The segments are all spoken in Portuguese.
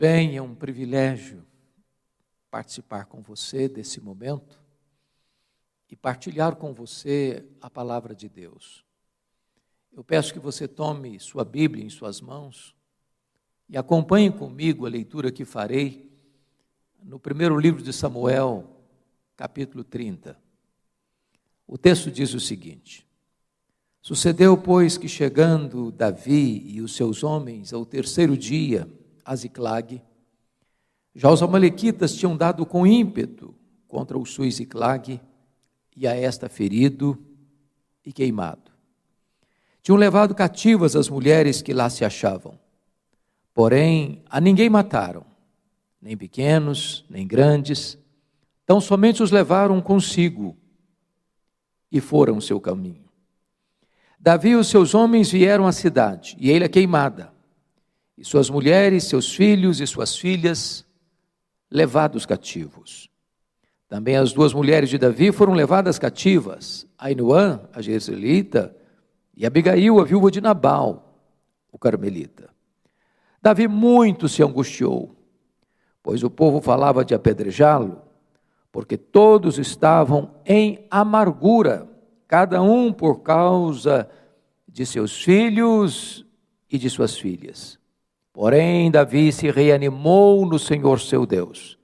Bem, é um privilégio participar com você desse momento e partilhar com você a palavra de Deus. Eu peço que você tome sua Bíblia em suas mãos e acompanhe comigo a leitura que farei no primeiro livro de Samuel, capítulo 30. O texto diz o seguinte: Sucedeu, pois, que chegando Davi e os seus homens ao terceiro dia a Ziclague, já os amalequitas tinham dado com ímpeto contra o sul Ziclague e a esta ferido e queimado. Tinham levado cativas as mulheres que lá se achavam, porém a ninguém mataram, nem pequenos, nem grandes, tão somente os levaram consigo e foram seu caminho. Davi e os seus homens vieram à cidade, e ela queimada, e suas mulheres, seus filhos e suas filhas levados cativos. Também as duas mulheres de Davi foram levadas cativas, Ainoã, a jezreelita, e Abigail, a viúva de Nabal, o carmelita. Davi muito se angustiou, pois o povo falava de apedrejá-lo, porque todos estavam em amargura, cada um por causa de seus filhos e de suas filhas. Porém, Davi se reanimou no Senhor seu Deus.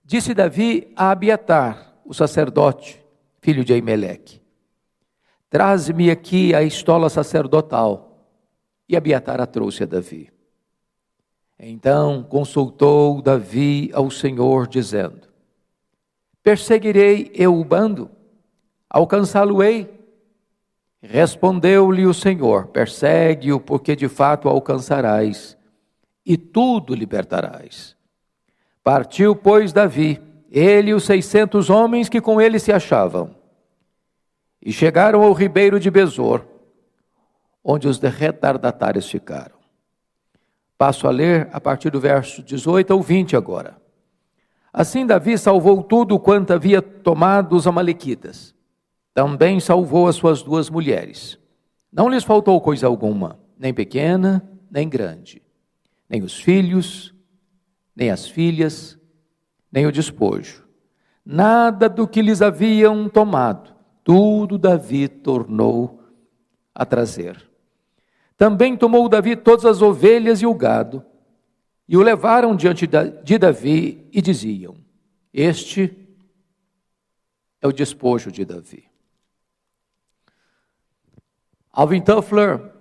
Disse Davi a Abiatar, o sacerdote, filho de Aimeleque: Traze-me aqui a estola sacerdotal. E Abiatar a trouxe a Davi. Então consultou Davi ao Senhor, dizendo: Perseguirei eu o bando? Alcançá-lo-ei? Respondeu-lhe o Senhor: Persegue-o, porque de fato o alcançarás, e tudo libertarás. Partiu, pois, Davi, ele e os 600 homens que com ele se achavam, e chegaram ao ribeiro de Besor, onde os retardatários ficaram. Passo a ler a partir do verso 18 ao 20 agora. Assim Davi salvou tudo quanto havia tomado os amalequitas. Também salvou as suas duas mulheres. Não lhes faltou coisa alguma, nem pequena, nem grande, nem os filhos, nem as filhas, nem o despojo. Nada do que lhes haviam tomado, tudo Davi tornou a trazer. Também tomou Davi todas as ovelhas e o gado, e o levaram diante de Davi e diziam: Este é o despojo de Davi. Alvin Toffler,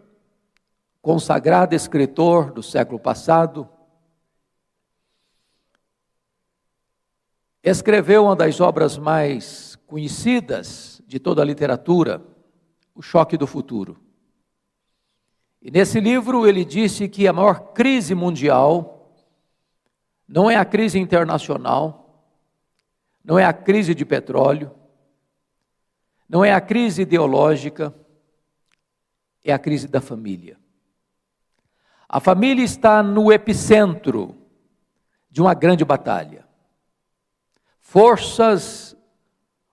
consagrado escritor do século passado, escreveu uma das obras mais conhecidas de toda a literatura, O Choque do Futuro. E nesse livro ele disse que a maior crise mundial não é a crise internacional, não é a crise de petróleo, não é a crise ideológica, é a crise da família. A família está no epicentro de uma grande batalha. Forças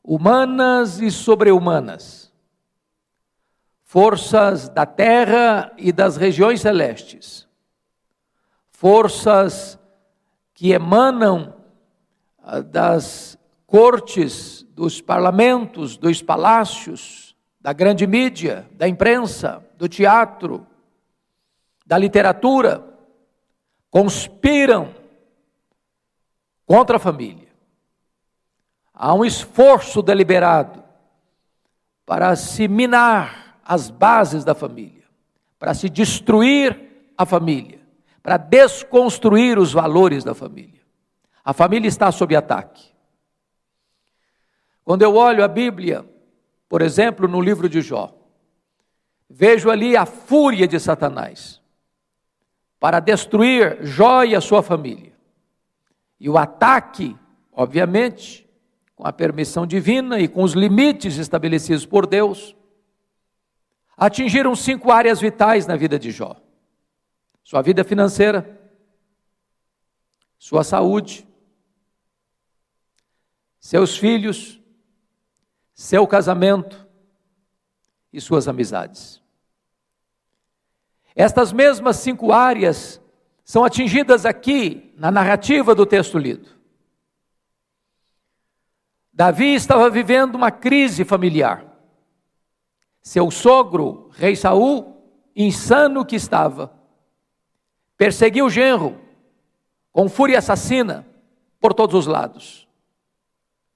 humanas e sobre-humanas, forças da terra e das regiões celestes, forças que emanam das cortes, dos parlamentos, dos palácios, da grande mídia, da imprensa, do teatro, da literatura, conspiram contra a família. Há um esforço deliberado para se minar as bases da família, para se destruir a família, para desconstruir os valores da família. A família está sob ataque. Quando eu olho a Bíblia, por exemplo, no livro de Jó, vejo ali a fúria de Satanás para destruir Jó e a sua família. E o ataque, obviamente, com a permissão divina e com os limites estabelecidos por Deus, atingiram 5 áreas vitais na vida de Jó: sua vida financeira, sua saúde, seus filhos, seu casamento e suas amizades. Estas mesmas 5 áreas são atingidas aqui na narrativa do texto lido. Davi estava vivendo uma crise familiar. Seu sogro, rei Saul, insano que estava, perseguiu o genro com fúria assassina por todos os lados.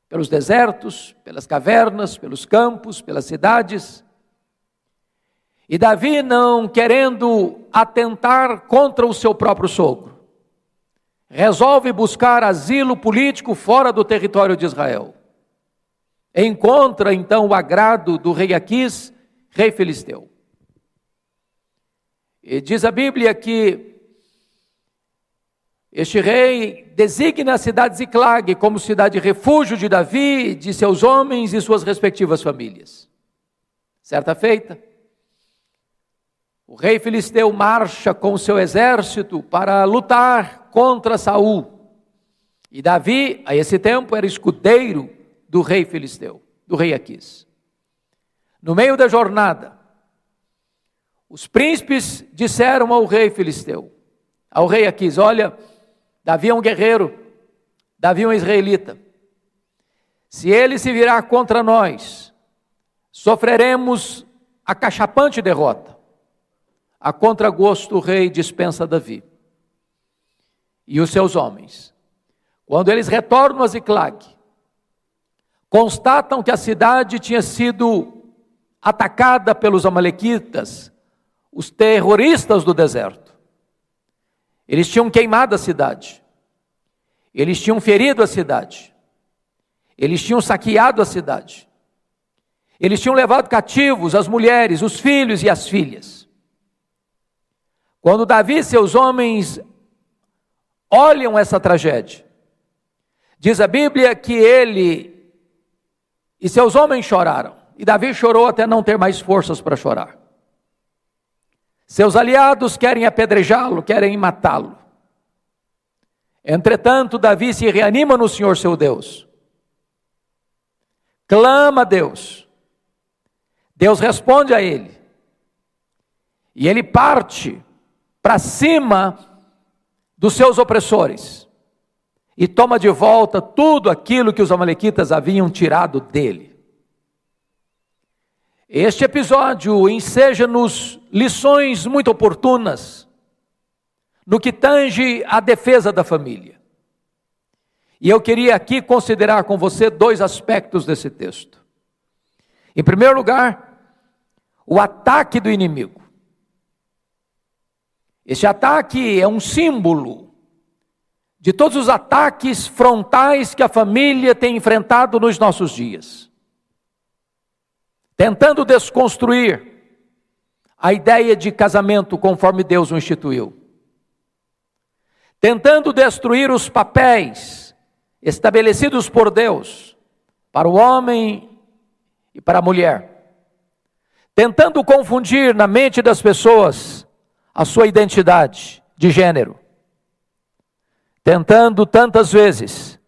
Pelos desertos, pelas cavernas, pelos campos, pelas cidades. E Davi, não querendo atentar contra o seu próprio sogro, resolve buscar asilo político fora do território de Israel. Encontra então o agrado do rei Aquis, rei filisteu. E diz a Bíblia que este rei designa a cidade de Ziclag como cidade de refúgio de Davi, de seus homens e suas respectivas famílias. Certa feita, o rei filisteu marcha com o seu exército para lutar contra Saul. E Davi, a esse tempo, era escudeiro do rei filisteu, do rei Aquis. No meio da jornada, os príncipes disseram ao rei filisteu, ao rei Aquis: olha, Davi é um guerreiro, Davi é um israelita. Se ele se virar contra nós, sofreremos a cachapante derrota. A contragosto, o rei dispensa Davi e os seus homens. Quando eles retornam a Ziclag, constatam que a cidade tinha sido atacada pelos amalequitas, os terroristas do deserto. Eles tinham queimado a cidade, eles tinham ferido a cidade, eles tinham saqueado a cidade, eles tinham levado cativos as mulheres, os filhos e as filhas. Quando Davi e seus homens olham essa tragédia, diz a Bíblia que ele e seus homens choraram, e Davi chorou até não ter mais forças para chorar. Seus aliados querem apedrejá-lo, querem matá-lo. Entretanto, Davi se reanima no Senhor seu Deus. Clama a Deus. Deus responde a ele. E ele parte para cima dos seus opressores e toma de volta tudo aquilo que os amalequitas haviam tirado dele. Este episódio enseja-nos lições muito oportunas no que tange à defesa da família. E eu queria aqui considerar com você dois aspectos desse texto. Em primeiro lugar, o ataque do inimigo. Esse ataque é um símbolo de todos os ataques frontais que a família tem enfrentado nos nossos dias. Tentando desconstruir a ideia de casamento conforme Deus o instituiu. Tentando destruir os papéis estabelecidos por Deus para o homem e para a mulher. Tentando confundir na mente das pessoas a sua identidade de gênero. Tentando tantas vezes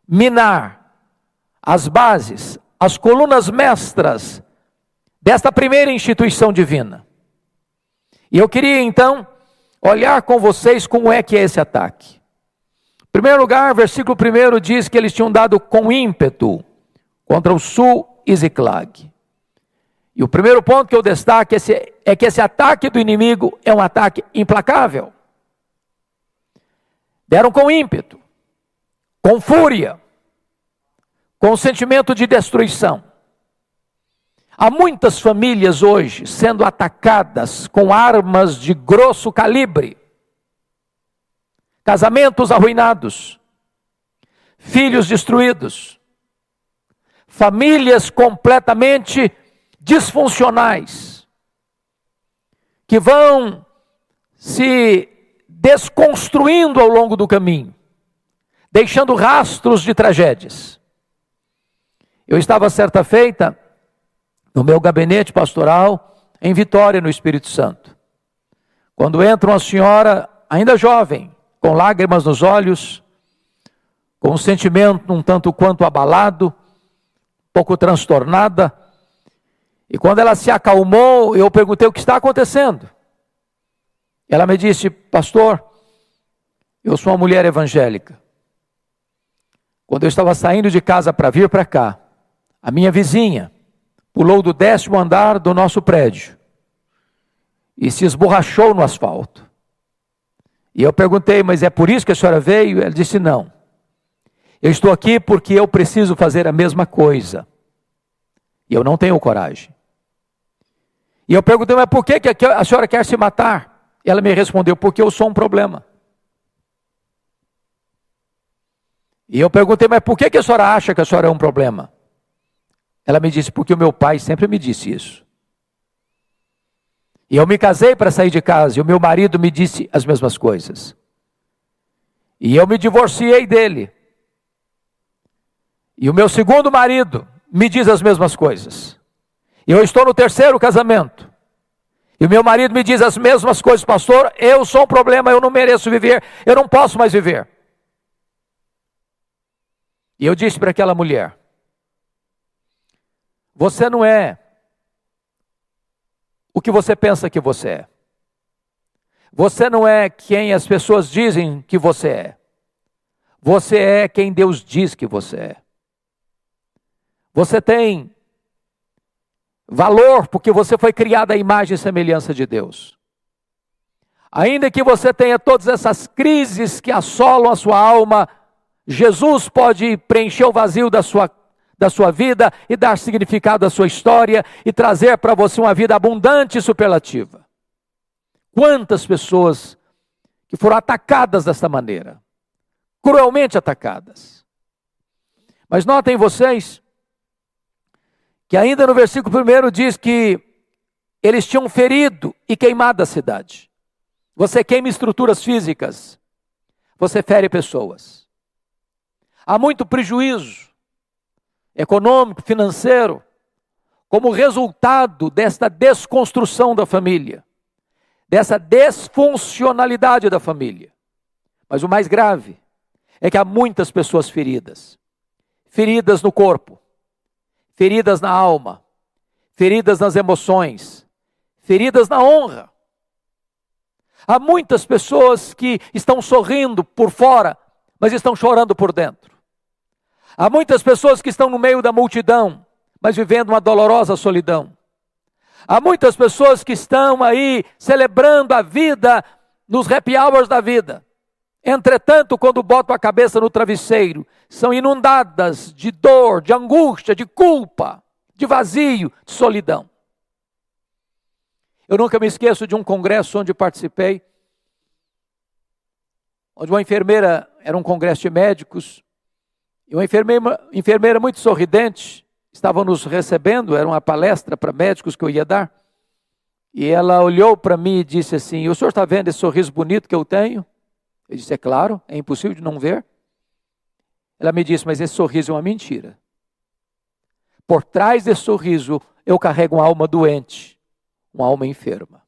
minar as bases, as colunas mestras desta primeira instituição divina. E eu queria então olhar com vocês como é que é esse ataque. Em primeiro lugar, versículo 1 diz que eles tinham dado com ímpeto contra o sul e Ziclag. E o primeiro ponto que eu destaco é que esse ataque do inimigo é um ataque implacável. Deram com ímpeto, com fúria, com sentimento de destruição. Há muitas famílias hoje sendo atacadas com armas de grosso calibre. Casamentos arruinados, filhos destruídos, famílias completamente disfuncionais, que vão se desconstruindo ao longo do caminho, deixando rastros de tragédias. Eu estava certa feita no meu gabinete pastoral em Vitória, no Espírito Santo, quando entra uma senhora ainda jovem, com lágrimas nos olhos, com um sentimento um tanto quanto abalado, um pouco transtornada. E quando ela se acalmou, eu perguntei o que está acontecendo. Ela me disse: pastor, eu sou uma mulher evangélica. Quando eu estava saindo de casa para vir para cá, a minha vizinha pulou do 10º andar do nosso prédio e se esborrachou no asfalto. E eu perguntei: mas é por isso que a senhora veio? Ela disse: não. Eu estou aqui porque eu preciso fazer a mesma coisa. E eu não tenho coragem. E eu perguntei: mas por que a senhora quer se matar? E ela me respondeu: porque eu sou um problema. E eu perguntei: mas por que a senhora acha que a senhora é um problema? Ela me disse: porque o meu pai sempre me disse isso. E eu me casei para sair de casa, e o meu marido me disse as mesmas coisas. E eu me divorciei dele. E o meu segundo marido me diz as mesmas coisas. E eu estou no 3º casamento. E o meu marido me diz as mesmas coisas: pastor, eu sou um problema, eu não mereço viver, eu não posso mais viver. E eu disse para aquela mulher: você não é o que você pensa que você é. Você não é quem as pessoas dizem que você é. Você é quem Deus diz que você é. Você tem valor porque você foi criado à imagem e semelhança de Deus. Ainda que você tenha todas essas crises que assolam a sua alma, Jesus pode preencher o vazio da sua vida e dar significado à sua história e trazer para você uma vida abundante e superlativa. Quantas pessoas que foram atacadas desta maneira, cruelmente atacadas. Mas notem vocês que ainda no versículo 1 diz que eles tinham ferido e queimado a cidade. Você queima estruturas físicas, você fere pessoas. Há muito prejuízo econômico, financeiro, como resultado desta desconstrução da família, dessa desfuncionalidade da família. Mas o mais grave é que há muitas pessoas feridas. Feridas no corpo, feridas na alma, feridas nas emoções, feridas na honra. Há muitas pessoas que estão sorrindo por fora, mas estão chorando por dentro. Há muitas pessoas que estão no meio da multidão, mas vivendo uma dolorosa solidão. Há muitas pessoas que estão aí celebrando a vida nos happy hours da vida. Entretanto, quando botam a cabeça no travesseiro, são inundadas de dor, de angústia, de culpa, de vazio, de solidão. Eu nunca me esqueço de um congresso onde participei, onde uma enfermeira, era um congresso de médicos, e uma enfermeira muito sorridente, estava nos recebendo, era uma palestra para médicos que eu ia dar, e ela olhou para mim e disse assim: o senhor está vendo esse sorriso bonito que eu tenho? Eu disse: é claro, é impossível de não ver. Ela me disse: mas esse sorriso é uma mentira. Por trás desse sorriso, eu carrego uma alma doente, uma alma enferma.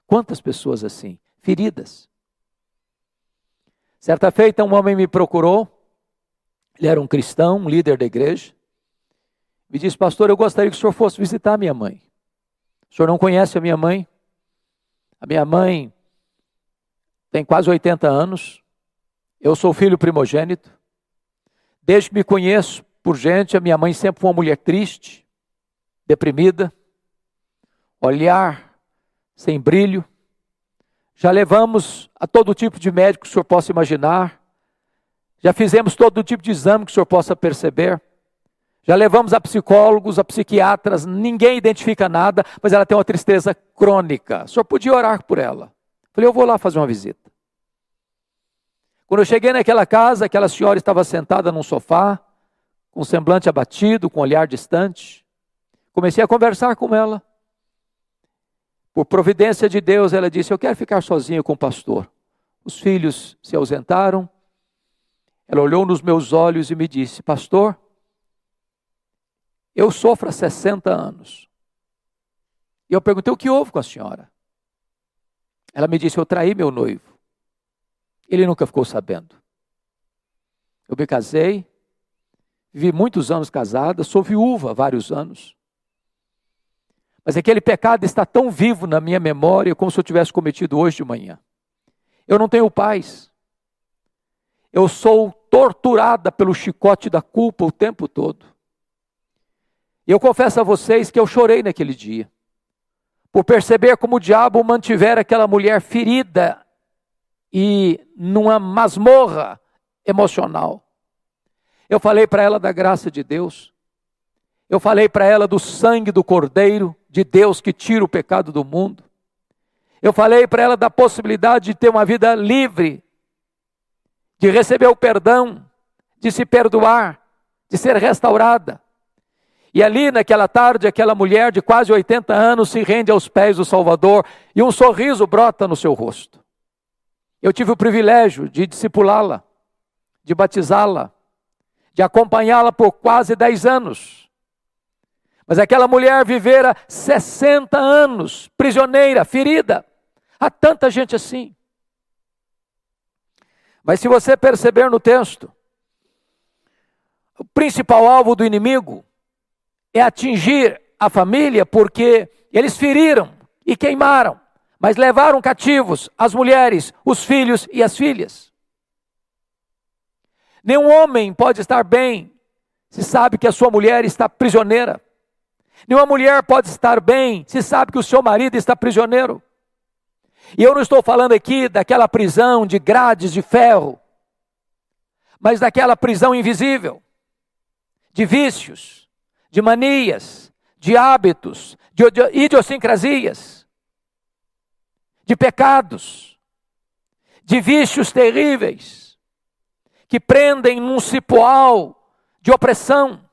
Quantas pessoas assim, feridas. Certa feita, um homem me procurou, ele era um cristão, um líder da igreja, me disse: pastor, eu gostaria que o senhor fosse visitar a minha mãe. O senhor não conhece a minha mãe? A minha mãe tem quase 80 anos, eu sou filho primogênito. Desde que me conheço por gente, a minha mãe sempre foi uma mulher triste, deprimida, olhar sem brilho. Já levamos a todo tipo de médico que o senhor possa imaginar. Já fizemos todo tipo de exame que o senhor possa perceber. Já levamos a psicólogos, a psiquiatras, ninguém identifica nada, mas ela tem uma tristeza crônica. O senhor podia orar por ela. Falei: eu vou lá fazer uma visita. Quando eu cheguei naquela casa, aquela senhora estava sentada num sofá, com um semblante abatido, com um olhar distante. Comecei a conversar com ela. Por providência de Deus, ela disse: eu quero ficar sozinha com o pastor. Os filhos se ausentaram. Ela olhou nos meus olhos e me disse: pastor, eu sofro há 60 anos. E eu perguntei: o que houve com a senhora? Ela me disse: eu traí meu noivo. Ele nunca ficou sabendo. Eu me casei, vivi muitos anos casada, sou viúva há vários anos. Mas aquele pecado está tão vivo na minha memória como se eu tivesse cometido hoje de manhã. Eu não tenho paz. Eu sou torturada pelo chicote da culpa o tempo todo. E eu confesso a vocês que eu chorei naquele dia, por perceber como o diabo mantivera aquela mulher ferida e numa masmorra emocional. Eu falei para ela da graça de Deus. Eu falei para ela do sangue do Cordeiro de Deus que tira o pecado do mundo. Eu falei para ela da possibilidade de ter uma vida livre, de receber o perdão, de se perdoar, de ser restaurada. E ali naquela tarde, aquela mulher de quase 80 anos se rende aos pés do Salvador e um sorriso brota no seu rosto. Eu tive o privilégio de discipulá-la, de batizá-la, de acompanhá-la por quase 10 anos. Mas aquela mulher vivera 60 anos, prisioneira, ferida. Há tanta gente assim. Mas se você perceber no texto, o principal alvo do inimigo é atingir a família, porque eles feriram e queimaram, mas levaram cativos as mulheres, os filhos e as filhas. Nenhum homem pode estar bem se sabe que a sua mulher está prisioneira. Nenhuma mulher pode estar bem se sabe que o seu marido está prisioneiro. E eu não estou falando aqui daquela prisão de grades de ferro, mas daquela prisão invisível, de vícios, de manias, de hábitos, de idiosincrasias, de pecados, de vícios terríveis, que prendem num cipoal de opressão.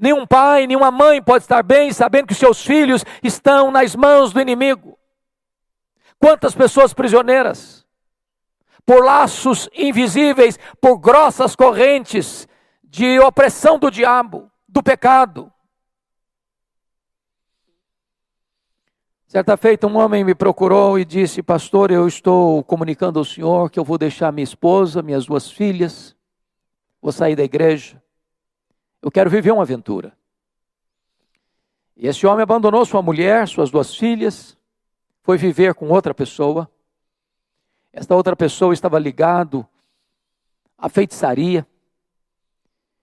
Nenhum pai, nenhuma mãe pode estar bem sabendo que seus filhos estão nas mãos do inimigo. Quantas pessoas prisioneiras, por laços invisíveis, por grossas correntes de opressão do diabo, do pecado. Certa feita um homem me procurou e disse: pastor, eu estou comunicando ao senhor que eu vou deixar minha esposa, minhas 2 filhas, vou sair da igreja, eu quero viver uma aventura. E esse homem abandonou sua mulher, suas 2 filhas, foi viver com outra pessoa. Esta outra pessoa estava ligado à feitiçaria.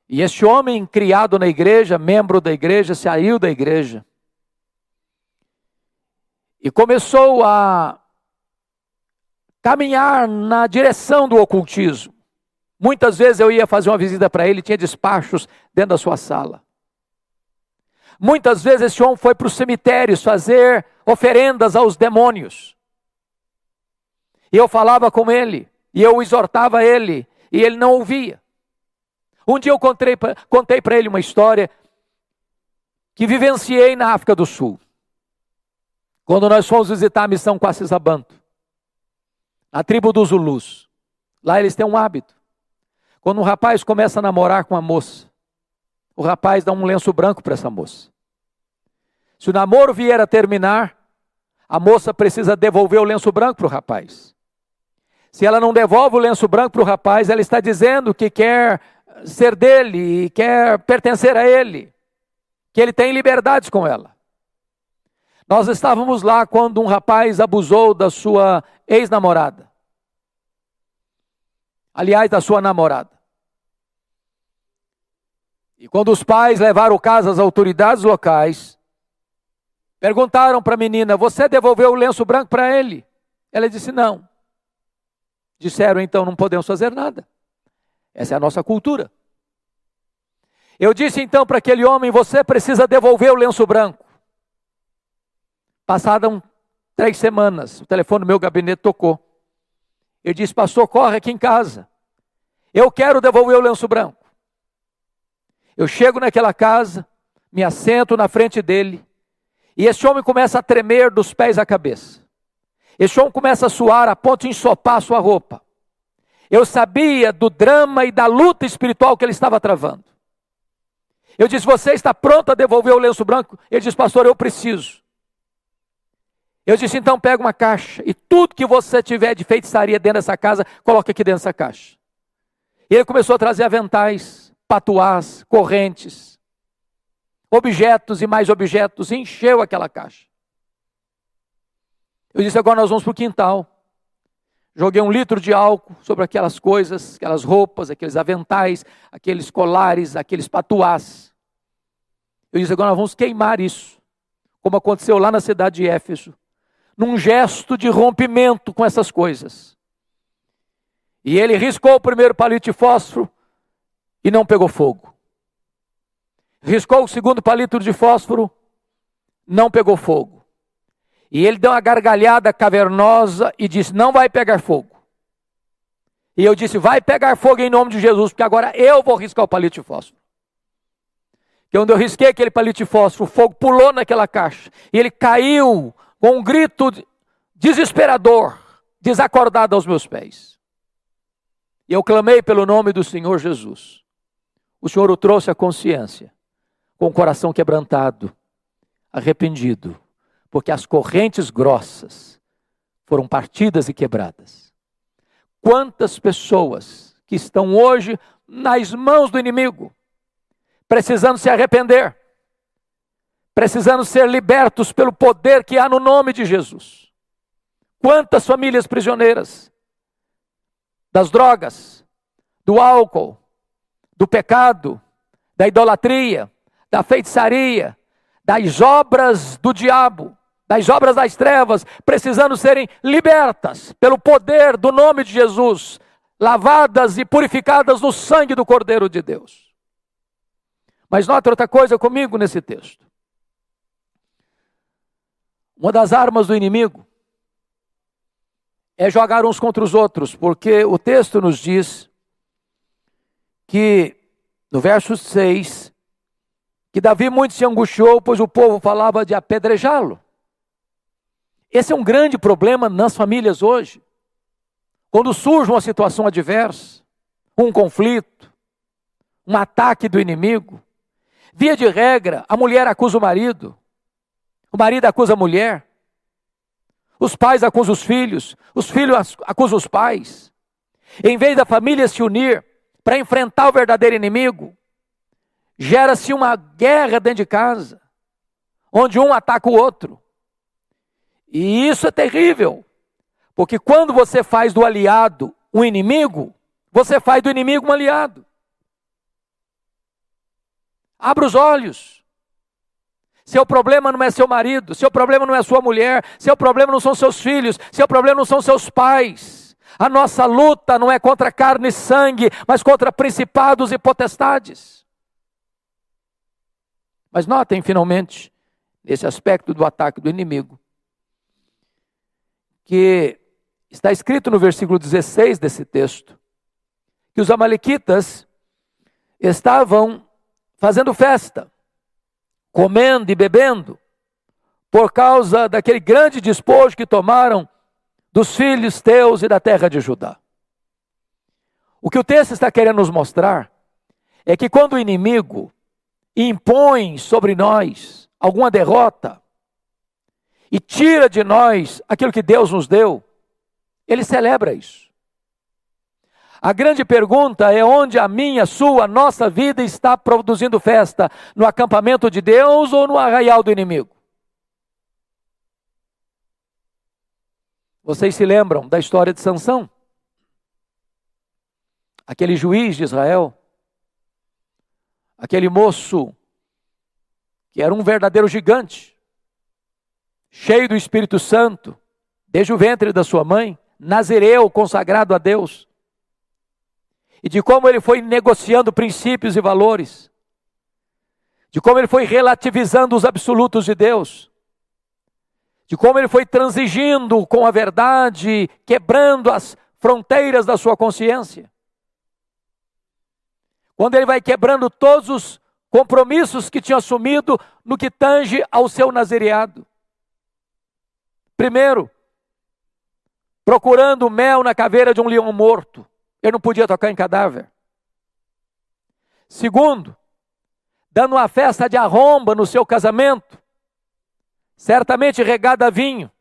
E este homem, criado na igreja, membro da igreja, saiu da igreja. E começou a caminhar na direção do ocultismo. Muitas vezes eu ia fazer uma visita para ele, tinha despachos dentro da sua sala. Muitas vezes esse homem foi para os cemitérios fazer oferendas aos demônios. E eu falava com ele, e eu exortava ele, e ele não ouvia. Um dia eu contei para ele uma história que vivenciei na África do Sul. Quando nós fomos visitar a missão Quacisabanto, a tribo dos Zulus. Lá eles têm um hábito. Quando um rapaz começa a namorar com uma moça, o rapaz dá um lenço branco para essa moça. Se o namoro vier a terminar, a moça precisa devolver o lenço branco para o rapaz. Se ela não devolve o lenço branco para o rapaz, ela está dizendo que quer ser dele e quer pertencer a ele, que ele tem liberdades com ela. Nós estávamos lá quando um rapaz abusou da sua ex-namorada. Aliás, da sua namorada. E quando os pais levaram o caso às autoridades locais, perguntaram para a menina: você devolveu o lenço branco para ele? Ela disse: não. Disseram: então não podemos fazer nada. Essa é a nossa cultura. Eu disse então para aquele homem: você precisa devolver o lenço branco. Passaram 3 semanas, o telefone do meu gabinete tocou. Eu disse: pastor, corre aqui em casa. Eu quero devolver o lenço branco. Eu chego naquela casa, me assento na frente dele, e esse homem começa a tremer dos pés à cabeça. Esse homem começa a suar a ponto de ensopar a sua roupa. Eu sabia do drama e da luta espiritual que ele estava travando. Eu disse: você está pronto a devolver o lenço branco? Ele disse: pastor, eu preciso. Eu disse: então pega uma caixa e tudo que você tiver de feitiçaria dentro dessa casa, coloca aqui dentro dessa caixa. E ele começou a trazer aventais, patuás, correntes. objetos e mais objetos, encheu aquela caixa. Eu disse, agora nós vamos para o quintal. Joguei 1 litro de álcool sobre aquelas coisas, aquelas roupas, aqueles aventais, aqueles colares, aqueles patuás. Eu disse, agora nós vamos queimar isso, como aconteceu lá na cidade de Éfeso, num gesto de rompimento com essas coisas. E ele riscou o primeiro palito de fósforo e não pegou fogo. Riscou o segundo palito de fósforo, não pegou fogo. E ele deu uma gargalhada cavernosa e disse, não vai pegar fogo. E eu disse, vai pegar fogo em nome de Jesus, porque agora eu vou riscar o palito de fósforo. Que quando eu risquei aquele palito de fósforo, o fogo pulou naquela caixa. E ele caiu com um grito desesperador, desacordado aos meus pés. E eu clamei pelo nome do Senhor Jesus. O Senhor o trouxe à consciência, com o coração quebrantado, arrependido, porque as correntes grossas foram partidas e quebradas. Quantas pessoas que estão hoje nas mãos do inimigo, precisando se arrepender, precisando ser libertos pelo poder que há no nome de Jesus. Quantas famílias prisioneiras das drogas, do álcool, do pecado, da idolatria, da feitiçaria, das obras do diabo, das obras das trevas, precisando serem libertas pelo poder do nome de Jesus, lavadas e purificadas no sangue do Cordeiro de Deus. Mas nota outra coisa comigo nesse texto. Uma das armas do inimigo é jogar uns contra os outros, porque o texto nos diz que, no verso 6, que Davi muito se angustiou, pois o povo falava de apedrejá-lo. Esse é um grande problema nas famílias hoje. Quando surge uma situação adversa, um conflito, um ataque do inimigo, via de regra, a mulher acusa o marido acusa a mulher, os pais acusam os filhos acusam os pais. Em vez da família se unir para enfrentar o verdadeiro inimigo, gera-se uma guerra dentro de casa, onde um ataca o outro. E isso é terrível, porque quando você faz do aliado um inimigo, você faz do inimigo um aliado. Abra os olhos. Seu problema não é seu marido, seu problema não é sua mulher, seu problema não são seus filhos, seu problema não são seus pais. A nossa luta não é contra carne e sangue, mas contra principados e potestades. Mas notem finalmente, nesse aspecto do ataque do inimigo, que está escrito no versículo 16 desse texto, que os amalequitas estavam fazendo festa, comendo e bebendo, por causa daquele grande despojo que tomaram dos filhos teus e da terra de Judá. O que o texto está querendo nos mostrar é que quando o inimigo impõe sobre nós alguma derrota e tira de nós aquilo que Deus nos deu, ele celebra isso. A grande pergunta é onde a minha, sua, nossa vida está produzindo festa? No acampamento de Deus ou no arraial do inimigo? Vocês se lembram da história de Sansão? Aquele juiz de Israel, aquele moço que era um verdadeiro gigante, cheio do Espírito Santo, desde o ventre da sua mãe, nazireu, consagrado a Deus. E de como ele foi negociando princípios e valores, de como ele foi relativizando os absolutos de Deus, de como ele foi transigindo com a verdade, quebrando as fronteiras da sua consciência. Quando ele vai quebrando todos os compromissos que tinha assumido no que tange ao seu nazireado. Primeiro, procurando mel na caveira de um leão morto. Ele não podia tocar em cadáver. Segundo, dando uma festa de arromba no seu casamento, certamente regada a vinho,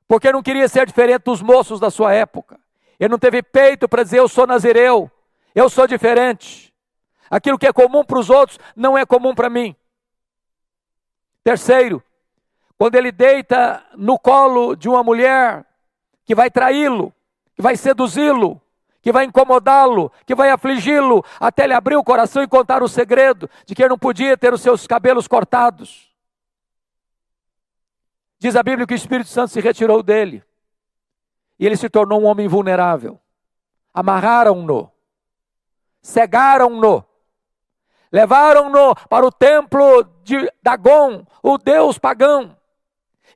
porque não queria ser diferente dos moços da sua época. Ele não teve peito para dizer, eu sou nazireu, eu sou diferente. Aquilo que é comum para os outros não é comum para mim. Terceiro, quando ele deita no colo de uma mulher que vai traí-lo, que vai seduzi-lo, que vai incomodá-lo, que vai afligi-lo, até ele abrir o coração e contar o segredo de que ele não podia ter os seus cabelos cortados. Diz a Bíblia que o Espírito Santo se retirou dele, e ele se tornou um homem vulnerável. Amarraram-no, cegaram-no, levaram-no para o templo de Dagom, o deus pagão,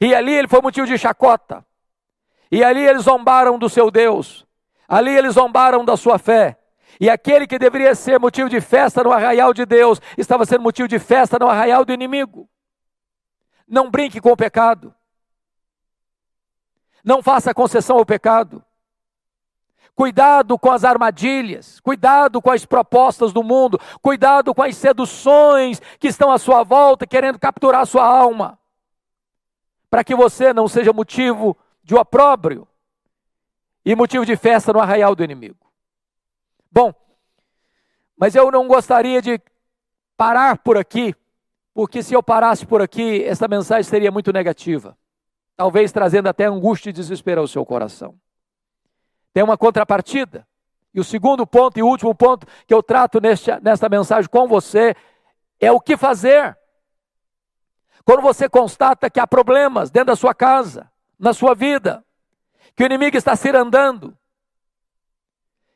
e ali ele foi motivo de chacota, e ali eles zombaram do seu Deus, ali eles zombaram da sua fé, e aquele que deveria ser motivo de festa no arraial de Deus, estava sendo motivo de festa no arraial do inimigo. Não brinque com o pecado, não faça concessão ao pecado, cuidado com as armadilhas, cuidado com as propostas do mundo, cuidado com as seduções que estão à sua volta, querendo capturar a sua alma, para que você não seja motivo de opróbrio e motivo de festa no arraial do inimigo. Bom, mas eu não gostaria de parar por aqui, porque se eu parasse por aqui, essa mensagem seria muito negativa, talvez trazendo até angústia e desespero ao seu coração. Tem uma contrapartida, e o segundo ponto e último ponto que eu trato nesta mensagem com você é o que fazer quando você constata que há problemas dentro da sua casa, na sua vida, que o inimigo está cirandando,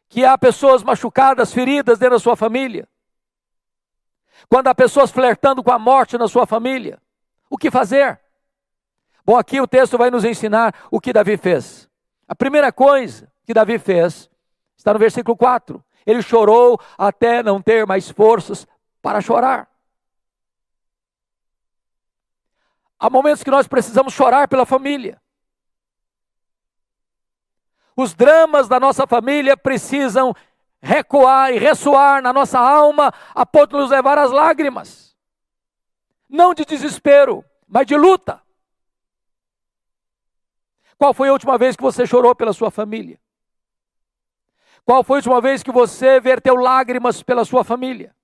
que há pessoas machucadas, feridas dentro da sua família, quando há pessoas flertando com a morte na sua família. O que fazer? Bom, aqui o texto vai nos ensinar o que Davi fez. A primeira coisa que Davi fez está no versículo 4. Ele chorou até não ter mais forças para chorar. Há momentos que nós precisamos chorar pela família. Os dramas da nossa família precisam recuar e ressoar na nossa alma a ponto de nos levar às lágrimas. Não de desespero, mas de luta. Qual foi a última vez que você chorou pela sua família? Qual foi a última vez que você verteu lágrimas pela sua família?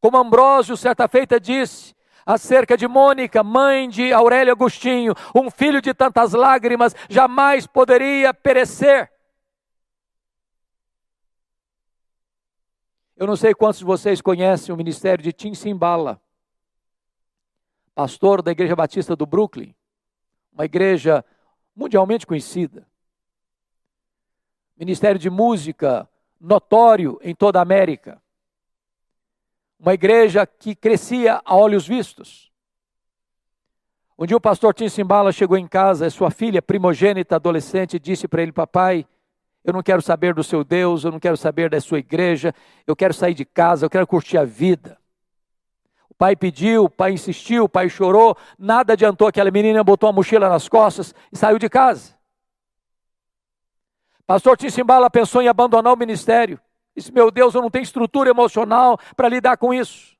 Como Ambrósio, certa feita, disse acerca de Mônica, mãe de Aurélio Agostinho, um filho de tantas lágrimas jamais poderia perecer. Eu não sei quantos de vocês conhecem o ministério de Tim Simbala, pastor da Igreja Batista do Brooklyn, uma igreja mundialmente conhecida. Ministério de música notório em toda a América. Uma igreja que crescia a olhos vistos. Um dia o pastor Tim Simbala chegou em casa, sua filha primogênita adolescente disse para ele: papai, eu não quero saber do seu Deus, eu não quero saber da sua igreja, eu quero sair de casa, eu quero curtir a vida. O pai pediu, o pai insistiu, o pai chorou, nada adiantou, aquela menina botou a mochila nas costas e saiu de casa. Pastor Tim Simbala pensou em abandonar o ministério. Disse: meu Deus, eu não tenho estrutura emocional para lidar com isso.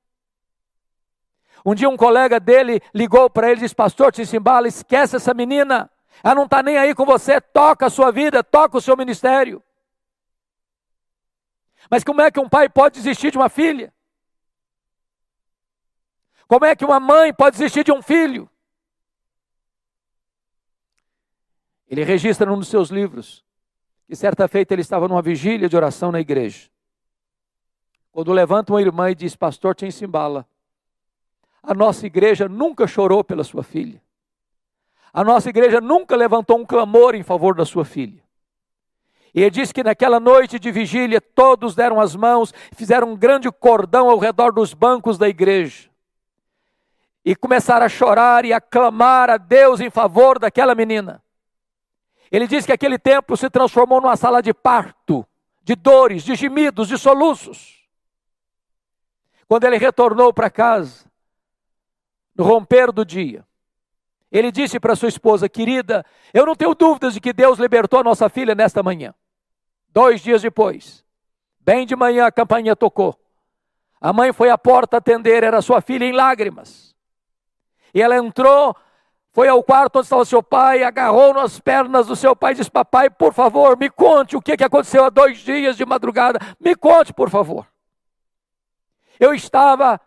Um dia um colega dele ligou para ele e disse: pastor Tim Simbala, esquece essa menina, ela não está nem aí com você, toca a sua vida, toca o seu ministério. Mas como é que um pai pode desistir de uma filha? Como é que uma mãe pode desistir de um filho? Ele registra num dos seus livros que certa feita ele estava numa vigília de oração na igreja, quando levanta uma irmã e diz: pastor Tim Simbala, a nossa igreja nunca chorou pela sua filha, a nossa igreja nunca levantou um clamor em favor da sua filha. E ele disse que naquela noite de vigília todos deram as mãos, fizeram um grande cordão ao redor dos bancos da igreja e começaram a chorar e a clamar a Deus em favor daquela menina. Ele diz que aquele templo se transformou numa sala de parto, de dores, de gemidos, de soluços. Quando ele retornou para casa, no romper do dia, ele disse para sua esposa: querida, eu não tenho dúvidas de que Deus libertou a nossa filha nesta manhã. 2 dias depois, bem de manhã, a campainha tocou. A mãe foi à porta atender, era sua filha em lágrimas. E ela entrou, foi ao quarto onde estava seu pai, agarrou nas pernas do seu pai e disse: papai, por favor, me conte o que aconteceu há 2 dias de madrugada. Me conte, por favor. Eu estava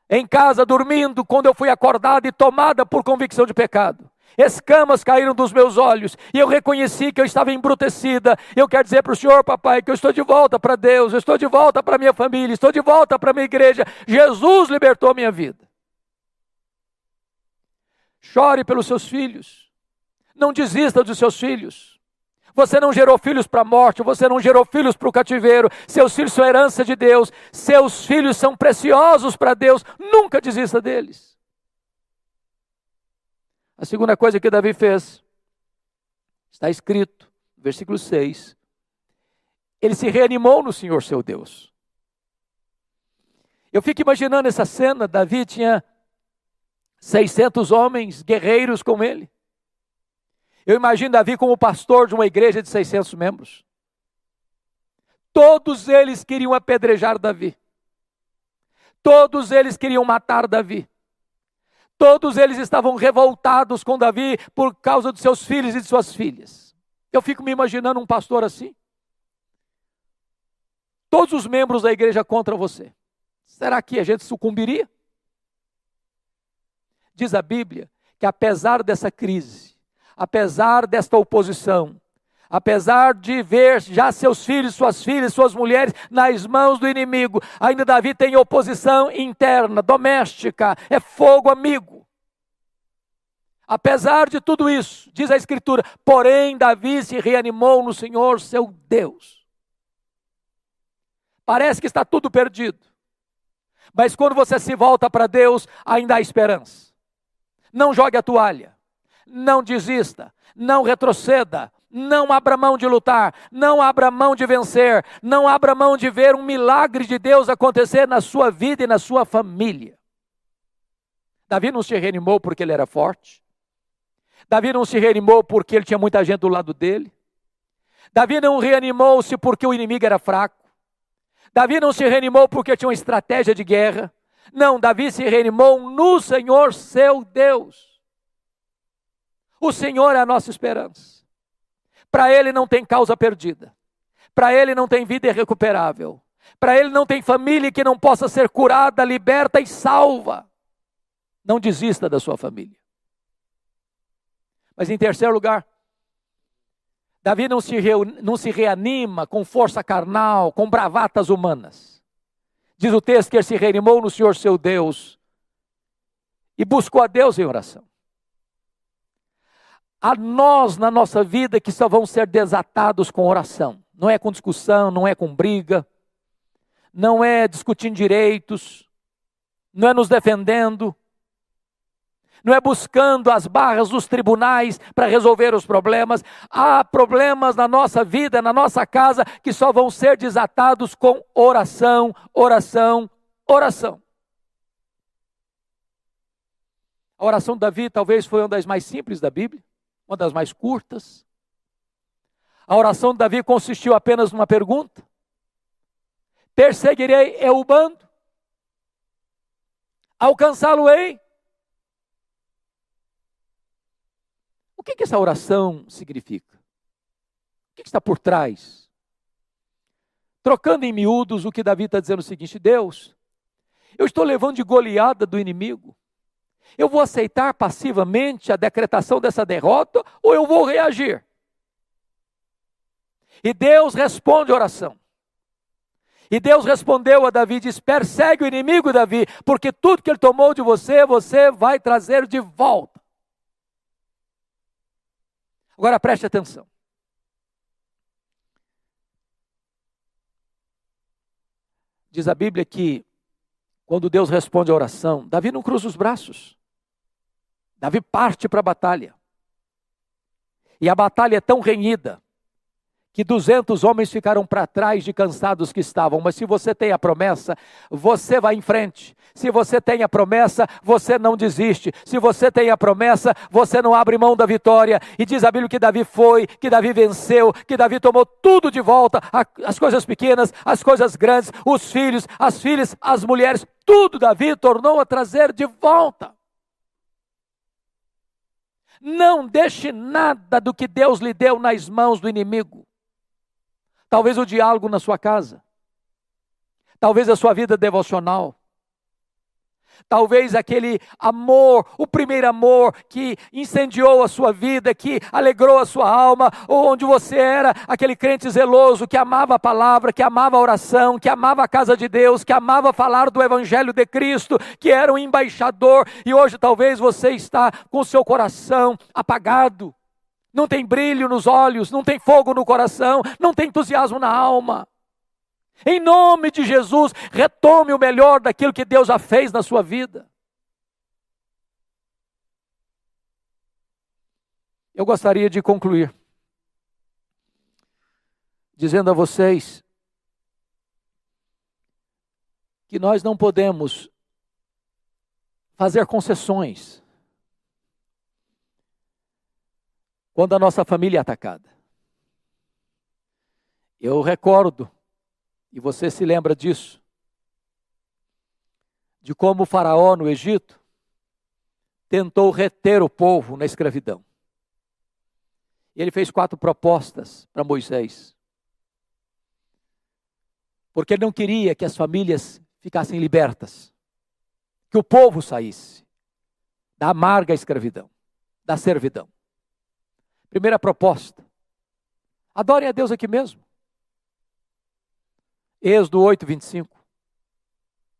em casa dormindo, quando eu fui acordada e tomada por convicção de pecado. Escamas caíram dos meus olhos e eu reconheci que eu estava embrutecida. Eu quero dizer para o Senhor, papai, que eu estou de volta para Deus, eu estou de volta para minha família, estou de volta para minha igreja. Jesus libertou a minha vida. Chore pelos seus filhos. Não desista dos seus filhos. Você não gerou filhos para a morte, você não gerou filhos para o cativeiro. Seus filhos são herança de Deus. Seus filhos são preciosos para Deus. Nunca desista deles. A segunda coisa que Davi fez, está escrito, versículo 6. Ele se reanimou no Senhor seu Deus. Eu fico imaginando essa cena. Davi tinha 600 homens guerreiros com ele. Eu imagino Davi como pastor de uma igreja de 600 membros. Todos eles queriam apedrejar Davi. Todos eles queriam matar Davi. Todos eles estavam revoltados com Davi por causa dos seus filhos e de suas filhas. Eu fico me imaginando um pastor assim. Todos os membros da igreja contra você. Será que a gente sucumbiria? Diz a Bíblia que apesar dessa crise, apesar desta oposição, apesar de ver já seus filhos, suas filhas, suas mulheres nas mãos do inimigo, ainda Davi tem oposição interna, doméstica, é fogo amigo. Apesar de tudo isso, diz a Escritura, porém Davi se reanimou no Senhor seu Deus. Parece que está tudo perdido, mas quando você se volta para Deus, ainda há esperança. Não jogue a toalha, não desista, não retroceda, não abra mão de lutar, não abra mão de vencer, não abra mão de ver um milagre de Deus acontecer na sua vida e na sua família. Davi não se reanimou porque ele era forte. Davi não se reanimou porque ele tinha muita gente do lado dele. Davi não reanimou-se porque o inimigo era fraco. Davi não se reanimou porque tinha uma estratégia de guerra. Não, Davi se reanimou no Senhor seu Deus. O Senhor é a nossa esperança. Para Ele não tem causa perdida. Para Ele não tem vida irrecuperável. Para Ele não tem família que não possa ser curada, liberta e salva. Não desista da sua família. Mas em terceiro lugar, Davi não se reanima com força carnal, com bravatas humanas. Diz o texto que ele se reanimou no Senhor seu Deus e buscou a Deus em oração. A nós na nossa vida que só vão ser desatados com oração. Não é com discussão, não é com briga, não é discutindo direitos, não é nos defendendo, não é buscando as barras dos tribunais para resolver os problemas. Há problemas na nossa vida, na nossa casa, que só vão ser desatados com oração, oração, oração. A oração de Davi talvez foi uma das mais simples da Bíblia, uma das mais curtas. A oração de Davi consistiu apenas numa pergunta: perseguirei eu o bando? Alcançá-lo-ei? O que essa oração significa? O que está por trás? Trocando em miúdos, o que Davi está dizendo é o seguinte: Deus, eu estou levando de goleada do inimigo. Eu vou aceitar passivamente a decretação dessa derrota ou eu vou reagir? E Deus responde a oração. E Deus respondeu a Davi, diz: persegue o inimigo, Davi, porque tudo que ele tomou de você, você vai trazer de volta. Agora preste atenção. Diz a Bíblia que quando Deus responde a oração, Davi não cruza os braços. Davi parte para a batalha. E a batalha é tão renhida que 200 homens ficaram para trás de cansados que estavam. Mas se você tem a promessa, você vai em frente. Se você tem a promessa, você não desiste. Se você tem a promessa, você não abre mão da vitória. E diz a Bíblia que Davi foi, que Davi venceu, que Davi tomou tudo de volta. As coisas pequenas, as coisas grandes, os filhos, as filhas, as mulheres. Tudo Davi tornou a trazer de volta. Não deixe nada do que Deus lhe deu nas mãos do inimigo. Talvez o diálogo na sua casa. Talvez a sua vida devocional. Talvez aquele amor, o primeiro amor que incendiou a sua vida, que alegrou a sua alma, ou onde você era aquele crente zeloso que amava a palavra, que amava a oração, que amava a casa de Deus, que amava falar do Evangelho de Cristo, que era um embaixador, e hoje talvez você está com o seu coração apagado, não tem brilho nos olhos, não tem fogo no coração, não tem entusiasmo na alma. Em nome de Jesus, retome o melhor daquilo que Deus já fez na sua vida. Eu gostaria de concluir dizendo a vocês que nós não podemos fazer concessões quando a nossa família é atacada. Eu recordo, e você se lembra disso, de como o faraó no Egito tentou reter o povo na escravidão. E ele fez 4 propostas para Moisés. Porque ele não queria que as famílias ficassem libertas, que o povo saísse da amarga escravidão, da servidão. Primeira proposta: adorem a Deus aqui mesmo. Êxodo 8, 25.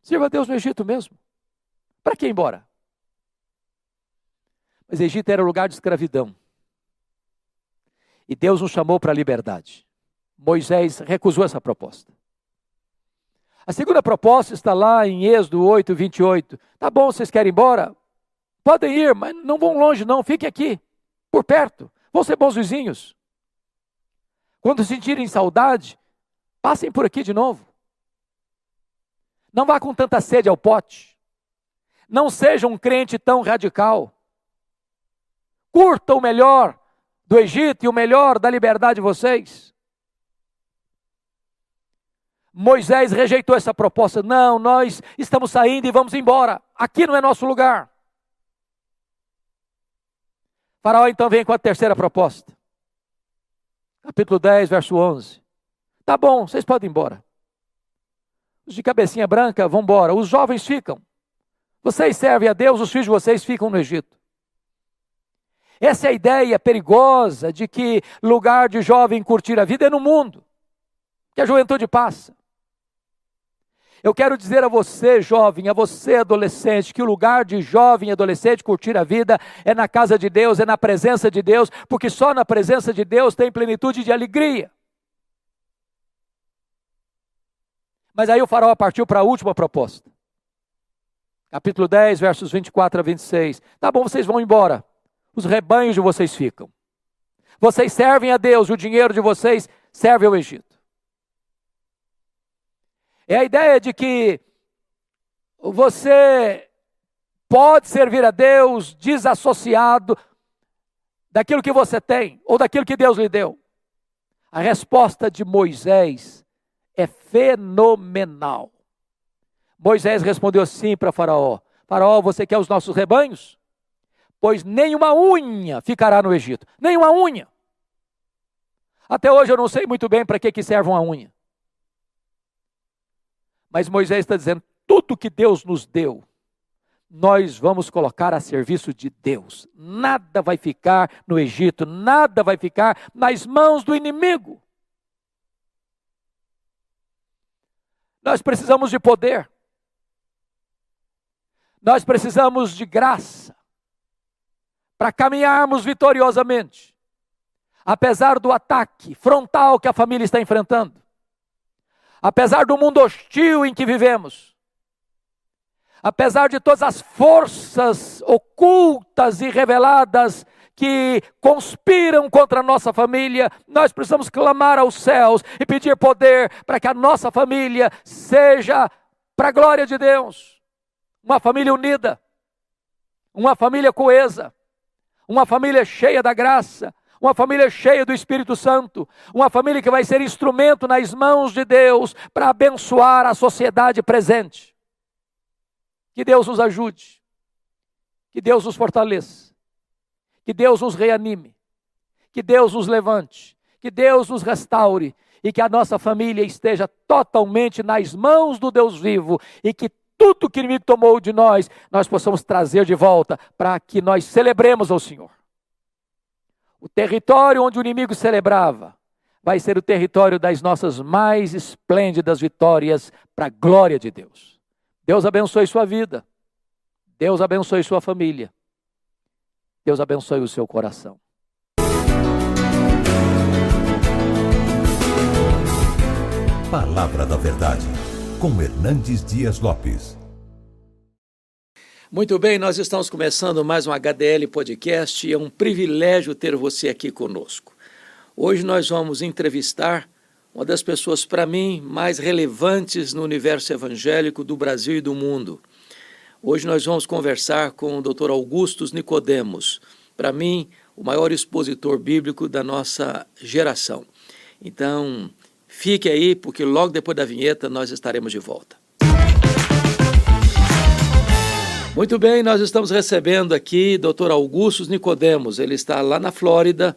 Sirva a Deus no Egito mesmo. Para que ir embora? Mas Egito era lugar de escravidão. E Deus nos chamou para a liberdade. Moisés recusou essa proposta. A segunda proposta está lá em Êxodo 8, 28. Tá bom, vocês querem ir embora? Podem ir, mas não vão longe não, fiquem aqui, por perto. Vão ser bons vizinhos. Quando sentirem saudade, passem por aqui de novo. Não vá com tanta sede ao pote. Não seja um crente tão radical. Curta o melhor do Egito e o melhor da liberdade de vocês. Moisés rejeitou essa proposta. Não, nós estamos saindo e vamos embora. Aqui não é nosso lugar. Faraó então vem com a terceira proposta. Capítulo 10, verso 11. Tá bom, vocês podem ir embora. Os de cabecinha branca vão embora. Os jovens ficam. Vocês servem a Deus, os filhos de vocês ficam no Egito. Essa é a ideia perigosa de que lugar de jovem curtir a vida é no mundo, que a juventude passa. Eu quero dizer a você, jovem, a você, adolescente, que o lugar de jovem e adolescente curtir a vida é na casa de Deus, é na presença de Deus, porque só na presença de Deus tem plenitude de alegria. Mas aí o faraó partiu para a última proposta. Capítulo 10, versos 24 a 26. Tá bom, vocês vão embora. Os rebanhos de vocês ficam. Vocês servem a Deus, o dinheiro de vocês serve ao Egito. É a ideia de que você pode servir a Deus desassociado daquilo que você tem, ou daquilo que Deus lhe deu. A resposta de Moisés é fenomenal. Moisés respondeu assim para Faraó: Faraó, você quer os nossos rebanhos? Pois nenhuma unha ficará no Egito. Nenhuma unha. Até hoje eu não sei muito bem para que serve uma unha. Mas Moisés está dizendo, tudo que Deus nos deu, nós vamos colocar a serviço de Deus. Nada vai ficar no Egito, nada vai ficar nas mãos do inimigo. Nós precisamos de poder. Nós precisamos de graça para caminharmos vitoriosamente, apesar do ataque frontal que a família está enfrentando, apesar do mundo hostil em que vivemos, apesar de todas as forças ocultas e reveladas que conspiram contra a nossa família, nós precisamos clamar aos céus e pedir poder para que a nossa família seja, para a glória de Deus, uma família unida, uma família coesa, uma família cheia da graça, uma família cheia do Espírito Santo, uma família que vai ser instrumento nas mãos de Deus para abençoar a sociedade presente. Que Deus nos ajude, que Deus nos fortaleça, que Deus nos reanime, que Deus nos levante, que Deus nos restaure e que a nossa família esteja totalmente nas mãos do Deus vivo e que tudo que o inimigo tomou de nós possamos trazer de volta para que nós celebremos ao Senhor. O território onde o inimigo celebrava vai ser o território das nossas mais esplêndidas vitórias para a glória de Deus. Deus abençoe sua vida. Deus abençoe sua família. Deus abençoe o seu coração. Palavra da Verdade, com Hernandes Dias Lopes. Muito bem, nós estamos começando mais um HDL Podcast e é um privilégio ter você aqui conosco. Hoje nós vamos entrevistar uma das pessoas, para mim, mais relevantes no universo evangélico do Brasil e do mundo. Hoje nós vamos conversar com o Dr. Augustus Nicodemos, para mim, o maior expositor bíblico da nossa geração. Então, fique aí, porque logo depois da vinheta nós estaremos de volta. Muito bem, nós estamos recebendo aqui Dr. Augustus Nicodemos. Ele está lá na Flórida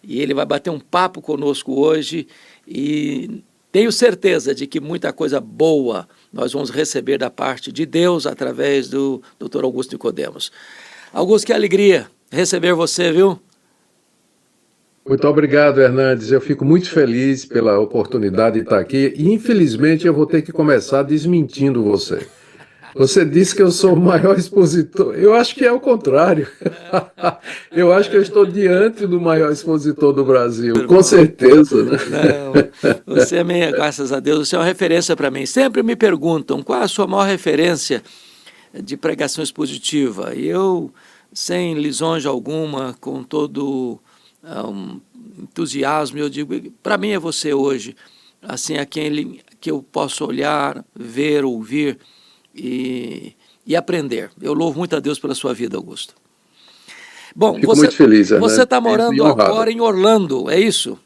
e ele vai bater um papo conosco hoje e tenho certeza de que muita coisa boa nós vamos receber da parte de Deus através do Dr. Augustus Nicodemos. Augusto, que alegria receber você, viu? Muito obrigado, Hernandes. Eu fico muito feliz pela oportunidade de estar aqui e, infelizmente, eu vou ter que começar desmentindo você. Você disse que eu sou o maior expositor. Eu acho que é o contrário. Eu acho que eu estou diante do maior expositor do Brasil, com certeza. Né? Não, você é meio, graças a Deus, você é uma referência para mim. Sempre me perguntam qual é a sua maior referência de pregação expositiva. E eu, sem lisonja alguma, com todo entusiasmo, eu digo, para mim é você hoje, assim, aquele que eu posso olhar, ver, ouvir e aprender. Eu louvo muito a Deus pela sua vida, Augusto. Bom, fico muito feliz, você está morando agora em Orlando, é isso?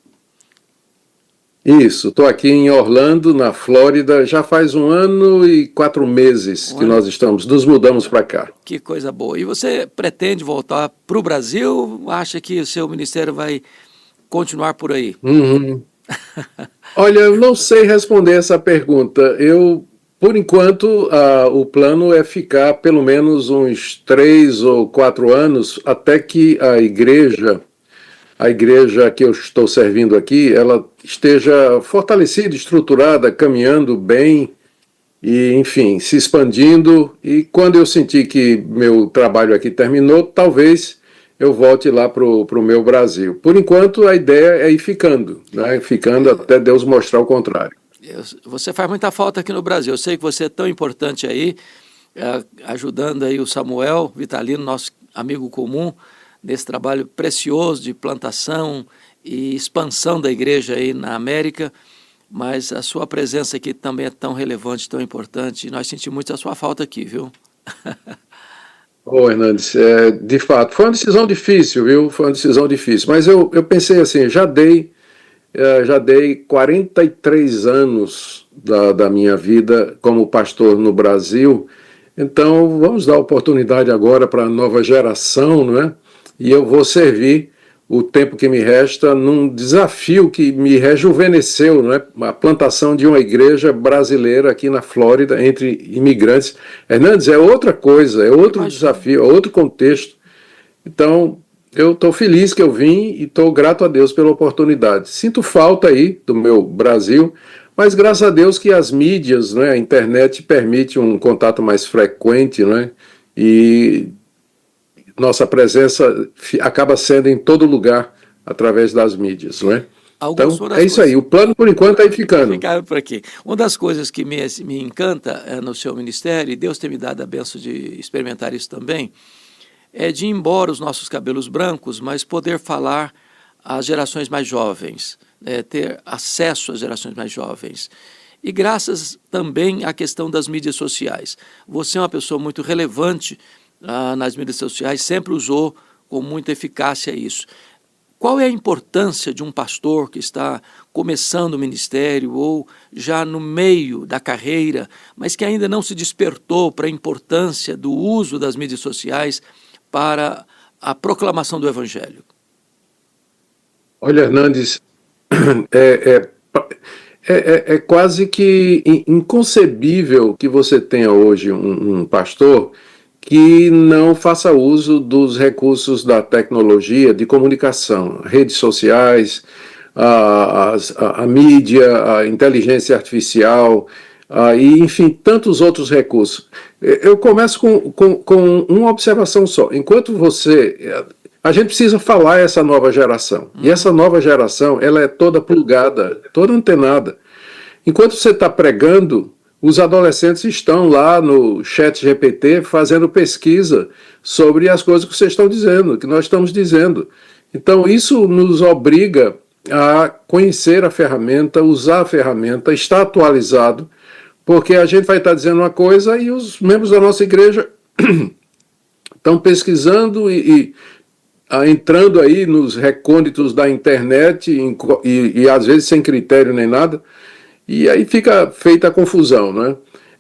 Isso, estou aqui em Orlando, na Flórida, já faz 1 ano e 4 meses que nós nos mudamos para cá. Que coisa boa. E você pretende voltar para o Brasil? Acha que o seu ministério vai continuar por aí? Olha, eu não sei responder essa pergunta. Por enquanto, o plano é ficar pelo menos uns 3 ou 4 anos até que a igreja que eu estou servindo aqui, ela esteja fortalecida, estruturada, caminhando bem e, enfim, se expandindo. E quando eu sentir que meu trabalho aqui terminou, talvez eu volte lá para o meu Brasil. Por enquanto, a ideia é ir ficando, né? Ficando até Deus mostrar o contrário. Você faz muita falta aqui no Brasil. Eu sei que você é tão importante aí, ajudando aí o Samuel Vitalino, nosso amigo comum, nesse trabalho precioso de plantação e expansão da igreja aí na América, mas a sua presença aqui também é tão relevante, tão importante, e nós sentimos muito a sua falta aqui, viu? Hernandes, de fato, foi uma decisão difícil, viu? Foi uma decisão difícil, mas eu pensei assim, já dei 43 anos da minha vida como pastor no Brasil, então vamos dar oportunidade agora para a nova geração, não é? E eu vou servir o tempo que me resta num desafio que me rejuvenesceu, não é? A plantação de uma igreja brasileira aqui na Flórida, entre imigrantes. Hernandes, é outra coisa, é outro desafio, é outro contexto. Então, eu estou feliz que eu vim e estou grato a Deus pela oportunidade. Sinto falta aí do meu Brasil, mas graças a Deus que as mídias, né, a internet permite um contato mais frequente, né, e nossa presença acaba sendo em todo lugar através das mídias, não é? Então, é isso aí. O plano, por enquanto, é ir ficando. Ficar por aqui. Uma das coisas que me encanta no seu ministério, e Deus tem me dado a benção de experimentar isso também, é de ir embora os nossos cabelos brancos, mas poder falar às gerações mais jovens, ter acesso às gerações mais jovens. E graças também à questão das mídias sociais. Você é uma pessoa muito relevante nas mídias sociais, sempre usou com muita eficácia isso. Qual é a importância de um pastor que está começando o ministério ou já no meio da carreira, mas que ainda não se despertou para a importância do uso das mídias sociais para a proclamação do Evangelho? Olha, Hernandes, É quase que inconcebível que você tenha hoje um pastor que não faça uso dos recursos da tecnologia de comunicação, redes sociais, a mídia, a inteligência artificial, e, enfim, tantos outros recursos. Eu começo com uma observação só. Enquanto você... A gente precisa falar essa nova geração. E essa nova geração, ela é toda plugada, toda antenada. Enquanto você está pregando, os adolescentes estão lá no chat GPT fazendo pesquisa sobre as coisas que vocês estão dizendo, que nós estamos dizendo. Então, isso nos obriga a conhecer a ferramenta, usar a ferramenta, estar atualizado, porque a gente vai estar dizendo uma coisa e os membros da nossa igreja estão pesquisando e entrando aí nos recônditos da internet e às vezes sem critério nem nada, e aí fica feita a confusão, né?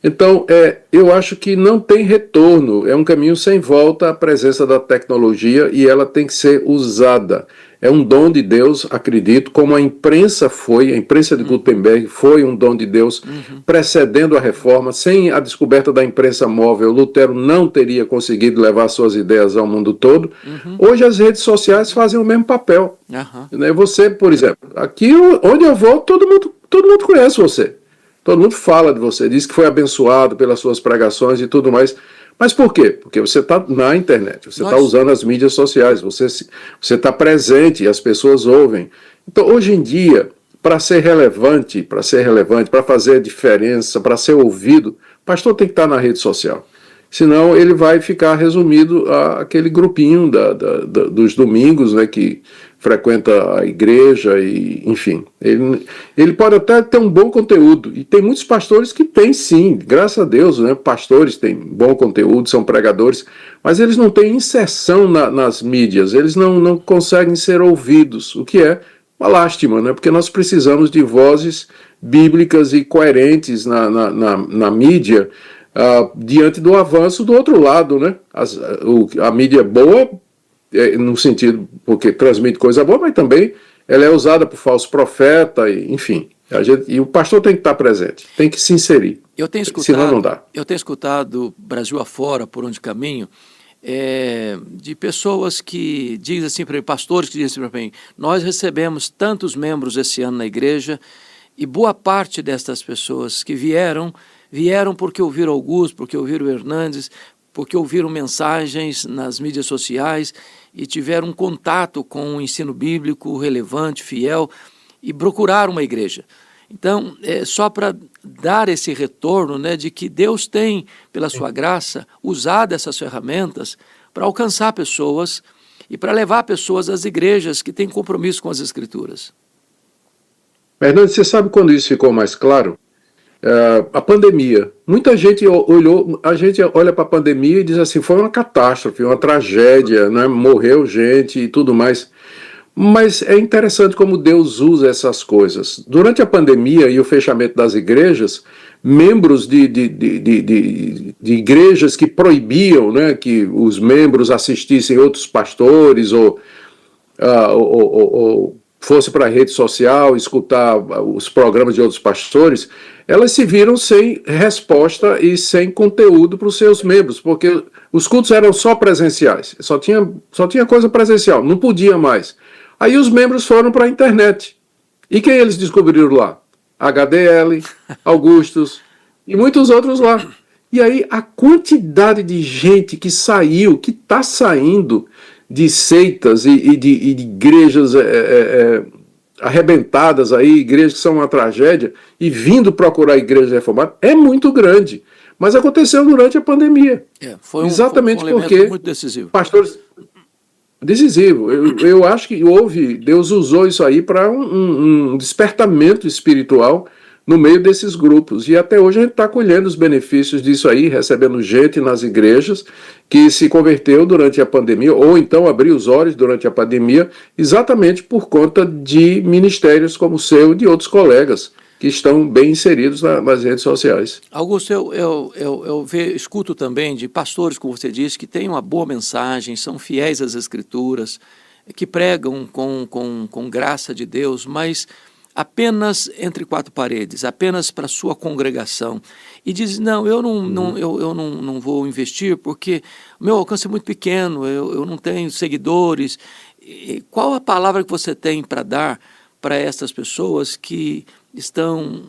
Então, eu acho que não tem retorno, é um caminho sem volta à presença da tecnologia e ela tem que ser usada. É um dom de Deus, acredito, como a imprensa foi, a imprensa de Gutenberg foi um dom de Deus, precedendo a reforma. Sem a descoberta da imprensa móvel, Lutero não teria conseguido levar suas ideias ao mundo todo. Hoje as redes sociais fazem o mesmo papel. Você, por exemplo, aqui onde eu vou, todo mundo conhece você. Todo mundo fala de você, diz que foi abençoado pelas suas pregações e tudo mais. Mas por quê? Porque você está na internet, você está usando as mídias sociais, você está presente e as pessoas ouvem. Então, hoje em dia, para ser relevante, para fazer a diferença, para ser ouvido, o pastor tem que estar na rede social. Senão ele vai ficar resumido àquele grupinho dos domingos, né, que frequenta a igreja, e, enfim. Ele pode até ter um bom conteúdo, e tem muitos pastores que têm sim, graças a Deus, né, pastores têm bom conteúdo, são pregadores, mas eles não têm inserção nas mídias, eles não conseguem ser ouvidos, o que é uma lástima, né, porque nós precisamos de vozes bíblicas e coerentes na mídia, diante do avanço do outro lado, né? A mídia é boa, no sentido, porque transmite coisa boa, mas também ela é usada por falso profeta, enfim. E o pastor tem que estar presente, tem que se inserir. Senão não dá. Eu tenho escutado Brasil afora, por onde caminho, de pessoas que dizem assim para mim, pastores que dizem assim para mim, nós recebemos tantos membros esse ano na igreja, e boa parte destas pessoas que vieram porque ouviram Augusto, porque ouviram Hernandes, porque ouviram mensagens nas mídias sociais e tiveram um contato com o ensino bíblico relevante, fiel, e procuraram uma igreja. Então, só para dar esse retorno, né, de que Deus tem, pela sua graça, usado essas ferramentas para alcançar pessoas e para levar pessoas às igrejas que têm compromisso com as Escrituras. Hernandes, você sabe quando isso ficou mais claro? A pandemia. Muita gente olha para a pandemia e diz assim, foi uma catástrofe, uma tragédia, né? Morreu gente e tudo mais. Mas é interessante como Deus usa essas coisas. Durante a pandemia e o fechamento das igrejas, membros de igrejas que proibiam, né, que os membros assistissem outros pastores ou fosse para a rede social escutar os programas de outros pastores, elas se viram sem resposta e sem conteúdo para os seus membros, porque os cultos eram só presenciais, só tinha coisa presencial, não podia mais. Aí os membros foram para a internet. E quem eles descobriram lá? HDL, Augustus e muitos outros lá. E aí a quantidade de gente que saiu, que está saindo de seitas e de igrejas arrebentadas aí, igrejas que são uma tragédia, e vindo procurar a igreja reformada, é muito grande. Mas aconteceu durante a pandemia. Exatamente foi um porque muito decisivo. Pastores... Decisivo. Eu acho que Deus usou isso aí para um despertamento espiritual no meio desses grupos. E até hoje a gente está colhendo os benefícios disso aí, recebendo gente nas igrejas que se converteu durante a pandemia, ou então abriu os olhos durante a pandemia, exatamente por conta de ministérios como o seu e de outros colegas que estão bem inseridos nas redes sociais. Augusto, eu escuto também de pastores, como você disse, que têm uma boa mensagem, são fiéis às Escrituras, que pregam com graça de Deus, mas apenas entre quatro paredes, apenas para a sua congregação, e diz, não, eu não vou investir porque o meu alcance é muito pequeno, eu não tenho seguidores. E qual a palavra que você tem para dar para essas pessoas que estão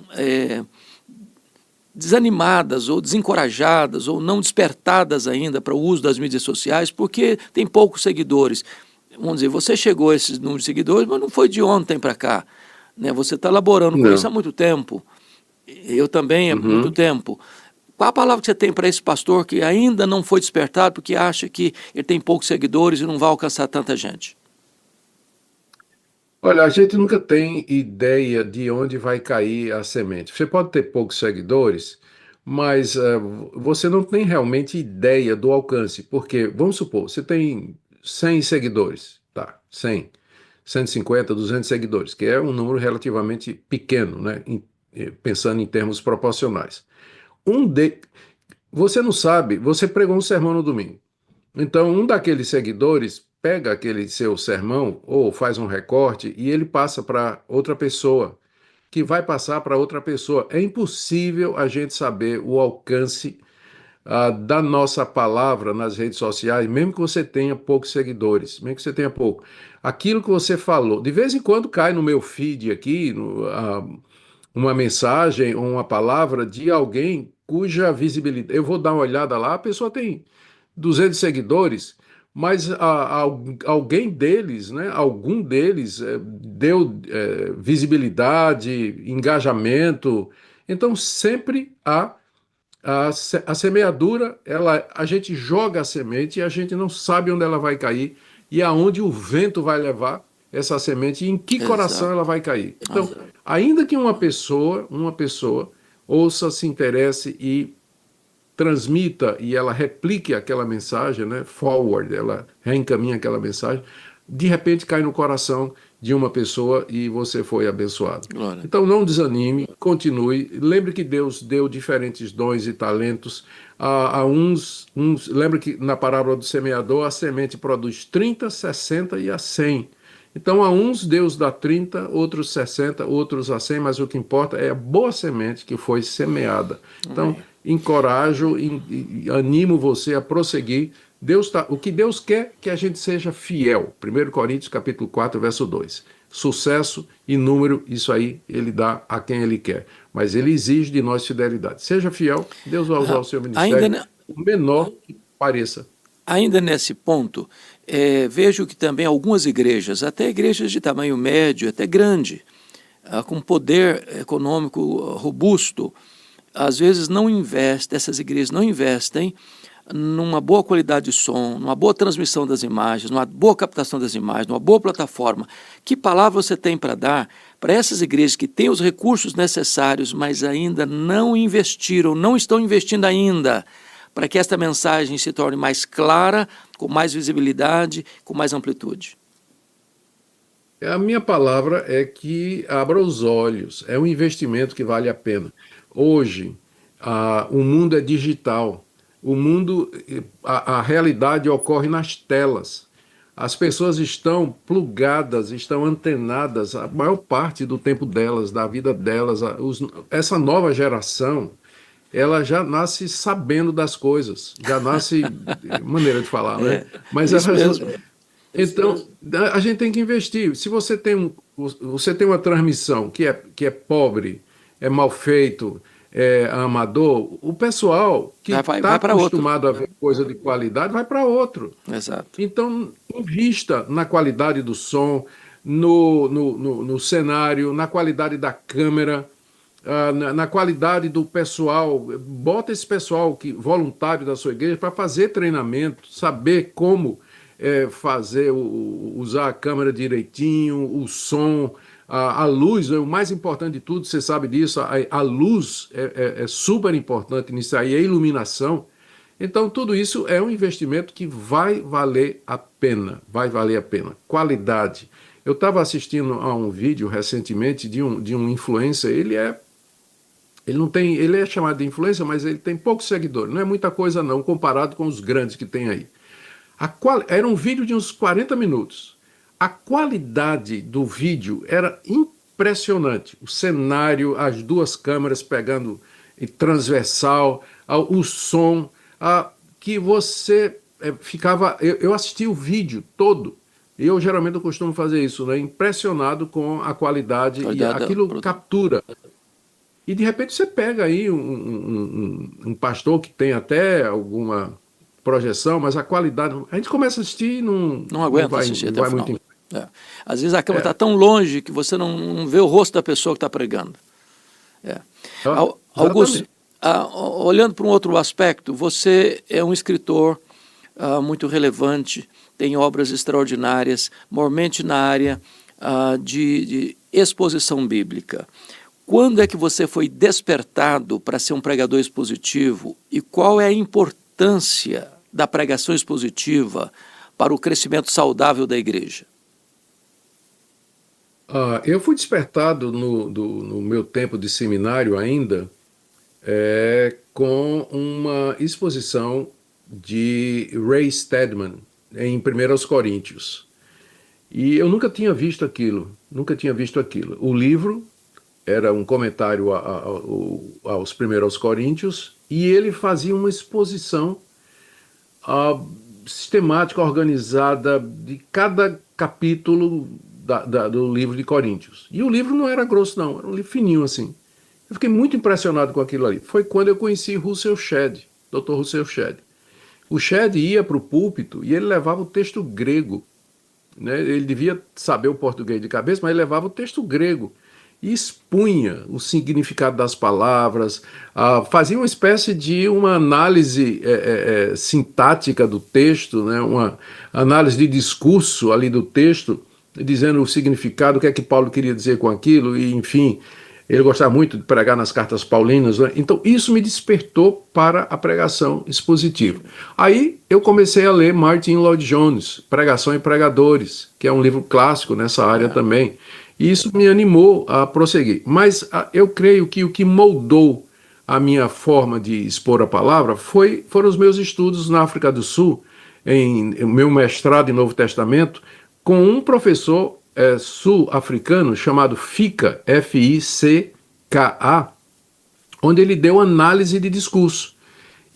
desanimadas ou desencorajadas ou não despertadas ainda para o uso das mídias sociais porque tem poucos seguidores? Vamos dizer, você chegou a esses números de seguidores, mas não foi de ontem para cá, né? Você está elaborando com isso há muito tempo, eu também há muito tempo. Qual a palavra que você tem para esse pastor que ainda não foi despertado porque acha que ele tem poucos seguidores e não vai alcançar tanta gente? Olha, a gente nunca tem ideia de onde vai cair a semente. Você pode ter poucos seguidores, mas você não tem realmente ideia do alcance, porque, vamos supor, você tem 100 seguidores, tá, 100, 150, 200 seguidores, que é um número relativamente pequeno, né, pensando em termos proporcionais. Você não sabe, você pregou um sermão no domingo. Então, um daqueles seguidores pega aquele seu sermão ou faz um recorte e ele passa para outra pessoa, que vai passar para outra pessoa. É impossível a gente saber o alcance da nossa palavra nas redes sociais, mesmo que você tenha poucos seguidores, mesmo que você tenha pouco. Aquilo que você falou, de vez em quando cai no meu feed aqui, uma mensagem ou uma palavra de alguém cuja visibilidade. Eu vou dar uma olhada lá, a pessoa tem 200 seguidores, mas alguém deles, né, algum deles deu visibilidade, engajamento. Então sempre a semeadura, a gente joga a semente e a gente não sabe onde ela vai cair e aonde o vento vai levar essa semente e em que coração ela vai cair. Então, ainda que uma pessoa ouça, se interesse e transmita e ela replique aquela mensagem, né, forward, ela reencaminha aquela mensagem, de repente cai no coração de uma pessoa e você foi abençoado. Glória. Então não desanime, continue. Lembre que Deus deu diferentes dons e talentos a uns. Lembre que na parábola do semeador a semente produz 30, 60 e a 100. Então a uns Deus dá 30, outros 60, outros a 100, mas o que importa é a boa semente que foi semeada. Então encorajo e animo você a prosseguir. O que Deus quer é que a gente seja fiel. 1 Coríntios capítulo 4, verso 2. Sucesso e número, isso aí ele dá a quem ele quer. Mas ele exige de nós fidelidade. Seja fiel, Deus vai usar o seu ministério, o menor que pareça. Ainda nesse ponto, vejo que também algumas igrejas, até igrejas de tamanho médio, até grande, com poder econômico robusto, às vezes essas igrejas não investem numa boa qualidade de som, numa boa transmissão das imagens, numa boa captação das imagens, numa boa plataforma. Que palavra você tem para dar para essas igrejas que têm os recursos necessários, mas ainda não investiram, não estão investindo ainda, para que esta mensagem se torne mais clara, com mais visibilidade, com mais amplitude? A minha palavra é que abra os olhos, é um investimento que vale a pena. Hoje, o mundo é digital. O mundo, a realidade ocorre nas telas. As pessoas estão plugadas, estão antenadas a maior parte do tempo delas, da vida delas. Essa nova geração, ela já nasce sabendo das coisas, já nasce, maneira de falar, né? Mas então, a gente tem que investir. Se você tem uma transmissão que é pobre, é mal feito, amador, o pessoal que está acostumado a ver coisa de qualidade vai para outro. Exato. Então, invista na qualidade do som, no cenário, na qualidade da câmera, na qualidade do pessoal. Bota esse pessoal voluntário da sua igreja para fazer treinamento, saber como usar a câmera direitinho, o som, a luz, o mais importante de tudo, você sabe disso, a luz é super importante nisso aí, a iluminação. Então, tudo isso é um investimento que vai valer a pena, vai valer a pena. Qualidade. Eu estava assistindo a um vídeo recentemente de um influencer, ele é chamado de influencer, mas ele tem poucos seguidores, não é muita coisa não, comparado com os grandes que tem aí. Era um vídeo de uns 40 minutos. A qualidade do vídeo era impressionante. O cenário, as duas câmeras pegando em transversal, o som, que você ficava... Eu assisti o vídeo todo. Eu geralmente eu costumo fazer isso, né? Impressionado com a qualidade e aquilo captura. E de repente você pega aí um pastor que tem até alguma projeção, mas a qualidade... A gente começa a assistir e não aguenta assistir até o final. Às vezes a câmera está tão longe que você não vê o rosto da pessoa que está pregando. Augusto, olhando para um outro aspecto, você é um escritor muito relevante, tem obras extraordinárias, normalmente na área de exposição bíblica. Quando é que você foi despertado para ser um pregador expositivo e qual é a importância da pregação expositiva para o crescimento saudável da igreja? Eu fui despertado no meu tempo de seminário ainda com uma exposição de Ray Stedman em 1 Coríntios. E eu nunca tinha visto aquilo. O livro era um comentário aos 1 Coríntios e ele fazia uma exposição sistemática, organizada de cada capítulo do livro de Coríntios. E o livro não era grosso, não, era um livro fininho assim. Eu fiquei muito impressionado com aquilo ali. Foi quando eu conheci Russell Shedd, Dr. Russell Shedd. O Shedd ia para o púlpito e ele levava o texto grego. Né? Ele devia saber o português de cabeça, mas ele levava o texto grego e expunha o significado das palavras, fazia uma espécie de uma análise sintática do texto, né? Uma análise de discurso ali do texto, dizendo o significado, o que é que Paulo queria dizer com aquilo, e enfim, ele gostava muito de pregar nas cartas paulinas, né? Então isso me despertou para a pregação expositiva. Aí eu comecei a ler Martin Lloyd-Jones, Pregação e Pregadores, que é um livro clássico nessa área também, e isso me animou a prosseguir. Mas eu creio que o que moldou a minha forma de expor a palavra foram os meus estudos na África do Sul, em meu mestrado em Novo Testamento, com um professor sul-africano chamado Ficka, F-I-C-K-A, onde ele deu análise de discurso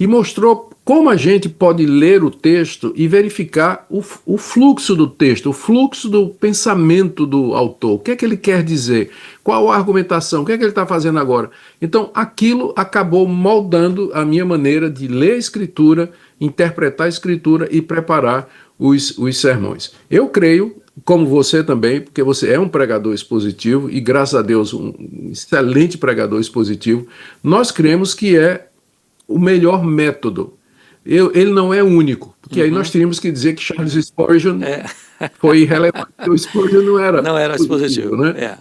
e mostrou como a gente pode ler o texto e verificar o fluxo do texto, o fluxo do pensamento do autor, o que é que ele quer dizer, qual a argumentação, o que é que ele está fazendo agora. Então aquilo acabou moldando a minha maneira de ler a Escritura, interpretar a Escritura e preparar os sermões. Eu creio, como você também, porque você é um pregador expositivo e, graças a Deus, um excelente pregador expositivo, nós cremos que é o melhor método. Ele não é único, porque aí nós teríamos que dizer que Charles Spurgeon foi irrelevante, o Spurgeon não era expositivo, né?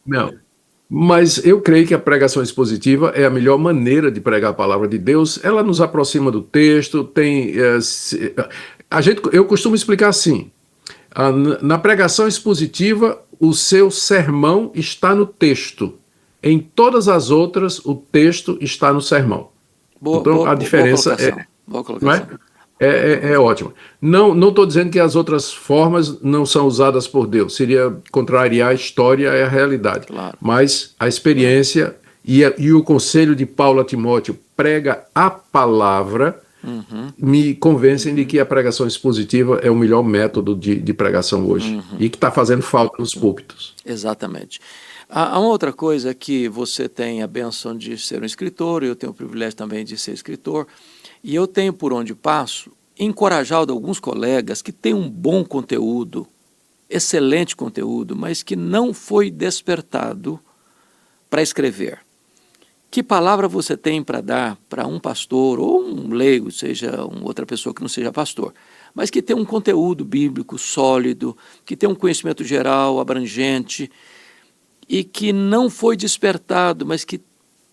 Não. Mas eu creio que a pregação expositiva é a melhor maneira de pregar a palavra de Deus. Ela nos aproxima do texto, eu costumo explicar assim, na pregação expositiva, o seu sermão está no texto. Em todas as outras, o texto está no sermão. Então, a diferença boa colocação. É ótima. Não estou dizendo que as outras formas não são usadas por Deus. Seria contrariar a história e a realidade. Claro. Mas a experiência e o conselho de Paulo a Timóteo, prega a palavra, me convencem de que a pregação expositiva é o melhor método de pregação hoje. E que está fazendo falta nos púlpitos. Exatamente. Há uma outra coisa que você tem a bênção de ser um escritor, eu tenho o privilégio também de ser escritor, e eu tenho, por onde passo, encorajado alguns colegas que têm um bom conteúdo, excelente conteúdo, mas que não foi despertado para escrever. Que palavra você tem para dar para um pastor ou um leigo, seja outra pessoa que não seja pastor, mas que tem um conteúdo bíblico sólido, que tem um conhecimento geral, abrangente, e que não foi despertado, mas que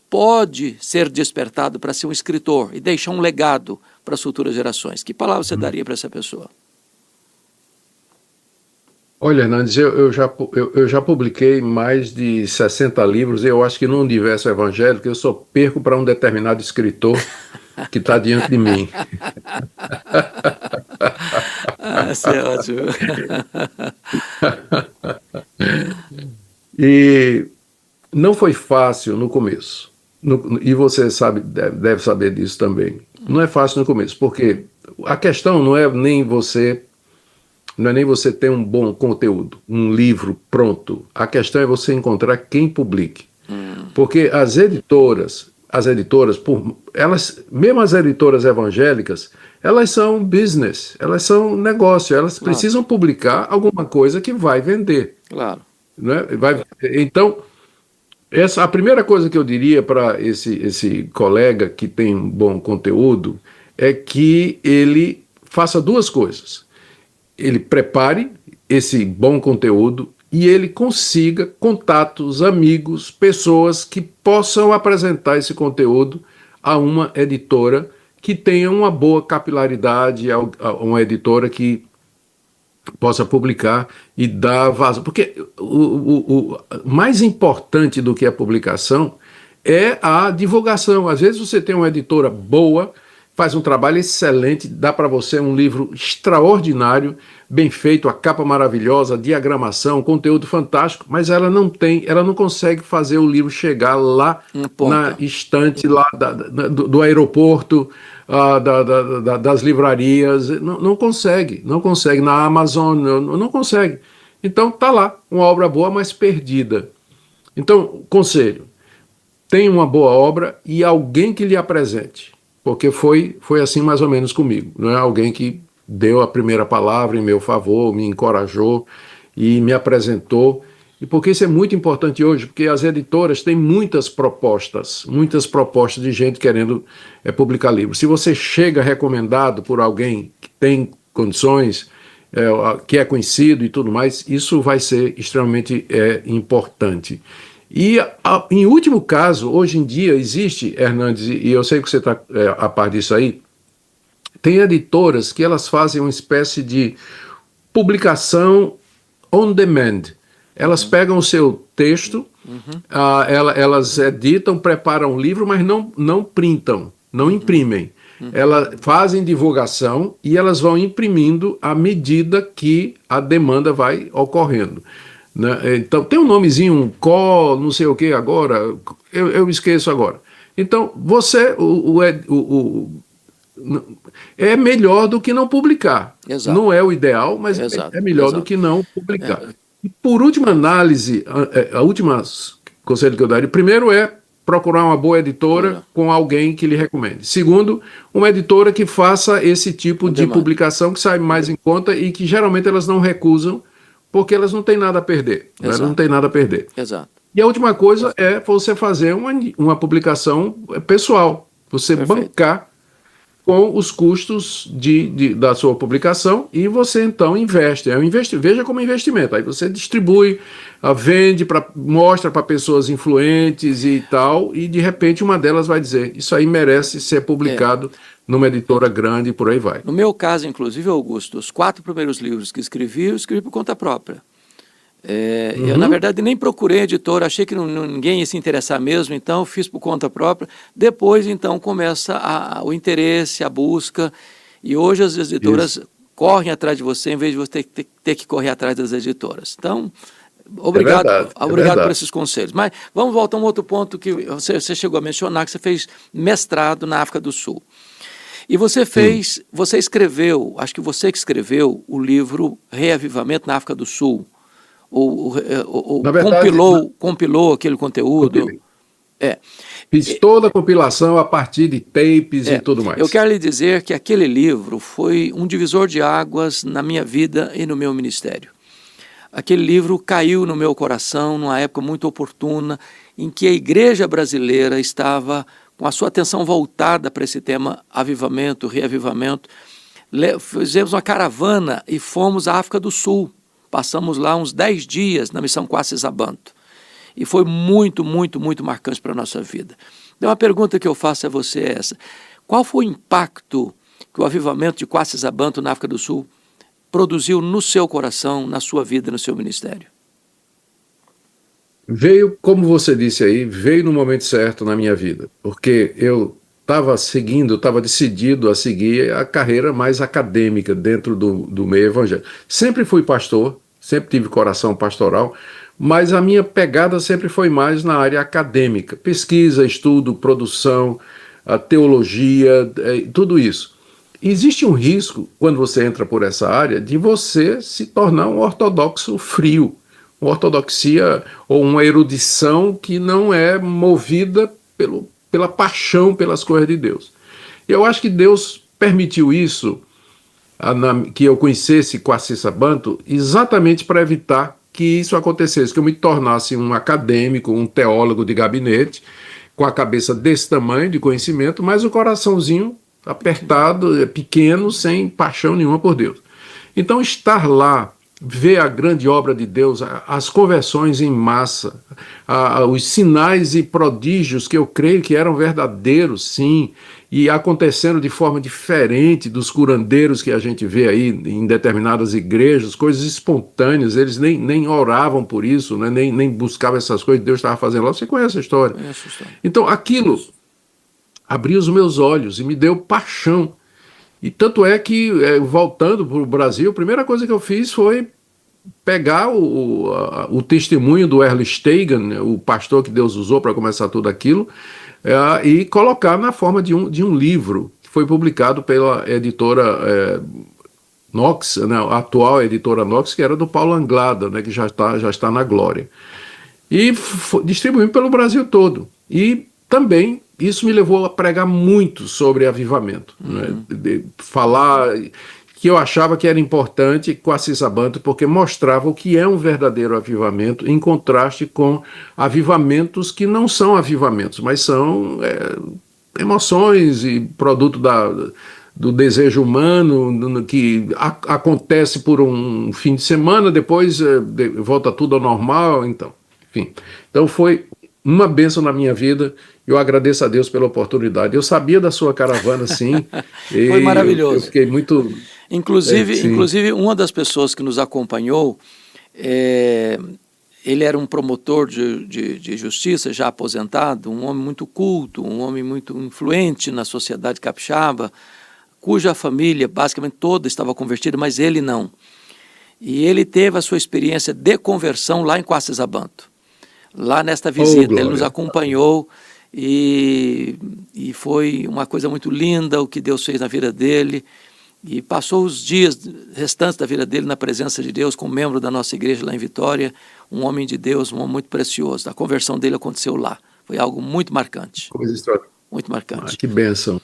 pode ser despertado para ser um escritor e deixar um legado para as futuras gerações? Que palavra você daria para essa pessoa? Olha, Hernandes, eu já publiquei mais de 60 livros, e eu acho que no universo evangélico eu só perco para um determinado escritor que está diante de mim. Isso é ótimo. E não foi fácil no começo. E você sabe, deve saber disso também. Não é fácil no começo, porque a questão não é nem você ter um bom conteúdo, um livro pronto. A questão é você encontrar quem publique. Porque as editoras, mesmo as editoras evangélicas, elas são business, elas são negócio, elas precisam publicar alguma coisa que vai vender. Claro. Né? Então, a primeira coisa que eu diria para esse colega que tem um bom conteúdo é que ele faça duas coisas. Ele prepare esse bom conteúdo e ele consiga contatos, amigos, pessoas que possam apresentar esse conteúdo a uma editora que tenha uma boa capilaridade, uma editora que possa publicar e dar vazão. Porque o mais importante do que a publicação é a divulgação. Às vezes você tem uma editora boa, faz um trabalho excelente, dá para você um livro extraordinário, bem feito, a capa maravilhosa, diagramação, conteúdo fantástico, mas ela não consegue fazer o livro chegar lá na estante lá do aeroporto, das livrarias, não consegue, na Amazon, não consegue. Então está lá, uma obra boa, mas perdida. Então, conselho, tenha uma boa obra e alguém que lhe apresente, porque foi assim mais ou menos comigo, não é alguém que deu a primeira palavra em meu favor, me encorajou e me apresentou. E porque isso é muito importante hoje, porque as editoras têm muitas propostas de gente querendo publicar livros. Se você chega recomendado por alguém que tem condições, que é conhecido e tudo mais, isso vai ser extremamente importante. E, em último caso, hoje em dia existe, Hernandes, e eu sei que você está a par disso aí, tem editoras que elas fazem uma espécie de publicação on demand. Elas pegam o seu texto, elas editam, preparam um livro, mas não printam, não imprimem. Elas fazem divulgação e elas vão imprimindo à medida que a demanda vai ocorrendo. Né? Então, tem um nomezinho, um có, não sei o que agora, eu esqueço agora. Então, você é melhor do que não publicar. Exato. Não é o ideal, mas é melhor do que não publicar. E por última análise, a última conselho que eu daria, primeiro é procurar uma boa editora com alguém que lhe recomende. Segundo, uma editora que faça esse tipo de publicação que sai mais em conta e que geralmente elas não recusam porque elas não têm nada a perder. Elas não têm nada a perder. Exato. E a última coisa é você fazer uma publicação pessoal. Você bancar com os custos da sua publicação e você então investe. Veja como investimento. Aí você distribui, vende, mostra para pessoas influentes e tal, e de repente uma delas vai dizer, isso aí merece ser publicado numa editora grande e por aí vai. No meu caso, inclusive, Augusto, os 4 primeiros livros que eu escrevi por conta própria. Eu, na verdade, nem procurei editora, achei que ninguém ia se interessar mesmo, então fiz por conta própria. Depois, então, começa o interesse, a busca, e hoje as editoras correm atrás de você, em vez de você ter que correr atrás das editoras. Então, obrigado por esses conselhos. Mas vamos voltar a um outro ponto que você chegou a mencionar, que você fez mestrado na África do Sul. E você escreveu, acho que você que escreveu o livro Reavivamento na África do Sul, ou verdade, compilou aquele conteúdo. Fiz toda a compilação a partir de tapes e tudo mais. Eu quero lhe dizer que aquele livro foi um divisor de águas na minha vida e no meu ministério. Aquele livro caiu no meu coração numa época muito oportuna, em que a igreja brasileira estava com a sua atenção voltada para esse tema avivamento, reavivamento. Fizemos uma caravana e fomos à África do Sul. Passamos lá uns 10 dias na missão Kwasi-Zabanto. E foi muito, muito, muito marcante para a nossa vida. Então, a pergunta que eu faço a você é essa. Qual foi o impacto que o avivamento de Kwasi-Zabanto na África do Sul produziu no seu coração, na sua vida, no seu ministério? Veio, como você disse aí, veio no momento certo na minha vida. Porque eu estava decidido a seguir a carreira mais acadêmica dentro do meio evangélico. Sempre fui pastor, sempre tive coração pastoral, mas a minha pegada sempre foi mais na área acadêmica, pesquisa, estudo, produção, a teologia, tudo isso. Existe um risco, quando você entra por essa área, de você se tornar um ortodoxo frio, uma ortodoxia ou uma erudição que não é movida pela paixão pelas coisas de Deus. Eu acho que Deus permitiu isso, que eu conhecesse Kouassi Sabanto, exatamente para evitar que isso acontecesse, que eu me tornasse um acadêmico, um teólogo de gabinete, com a cabeça desse tamanho de conhecimento, mas o coraçãozinho apertado, pequeno, sem paixão nenhuma por Deus. Então, estar lá, ver a grande obra de Deus, as conversões em massa, os sinais e prodígios que eu creio que eram verdadeiros, sim, e acontecendo de forma diferente dos curandeiros que a gente vê aí em determinadas igrejas, coisas espontâneas, eles nem oravam por isso, né? nem buscavam essas coisas que Deus estava fazendo lá. Você conhece a história? Então, aquilo abriu os meus olhos e me deu paixão. E tanto é que, voltando para o Brasil, a primeira coisa que eu fiz foi pegar o testemunho do Erle Steigen, o pastor que Deus usou para começar tudo aquilo, e colocar na forma de um livro, que foi publicado pela editora Knox, né, a atual editora Knox, que era do Paulo Anglada, né, que já está na glória. E distribuímos pelo Brasil todo. E também isso me levou a pregar muito sobre avivamento, né? Falar que eu achava que era importante com Kouassi Sabanto, porque mostrava o que é um verdadeiro avivamento, em contraste com avivamentos que não são avivamentos, mas são emoções e produto do desejo humano, que acontece por um fim de semana, depois volta tudo ao normal, enfim. Então foi uma bênção na minha vida. Eu agradeço a Deus pela oportunidade. Eu sabia da sua caravana, sim. Foi maravilhoso. Eu fiquei muito... Inclusive, uma das pessoas que nos acompanhou, ele era um promotor de justiça, já aposentado, um homem muito culto, um homem muito influente na sociedade capixaba, cuja família basicamente toda estava convertida, mas ele não. E ele teve a sua experiência de conversão lá em Kouassi Sabanto. Lá nesta visita, ele nos acompanhou e foi uma coisa muito linda o que Deus fez na vida dele. E passou os dias restantes da vida dele na presença de Deus, como membro da nossa igreja lá em Vitória, um homem de Deus, um homem muito precioso. A conversão dele aconteceu lá. Foi algo muito marcante. Coisa extraordinária. Muito marcante. Que bênção.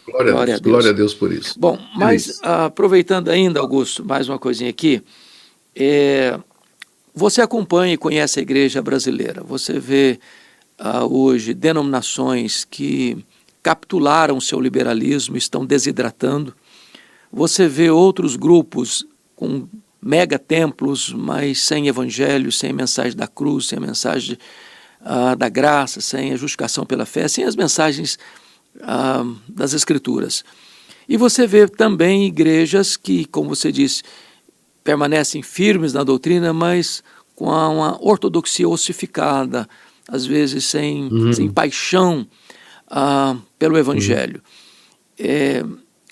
Glória a Deus por isso. Bom, mas aproveitando ainda, Augusto, mais uma coisinha aqui. Você acompanha e conhece a igreja brasileira. Você vê hoje denominações que capitularam o seu liberalismo, estão desidratando. Você vê outros grupos com mega templos, mas sem evangelho, sem mensagem da cruz, sem mensagem da graça, sem a justificação pela fé, sem as mensagens das Escrituras. E você vê também igrejas que, como você disse, permanecem firmes na doutrina, mas com uma ortodoxia ossificada, às vezes sem paixão pelo evangelho.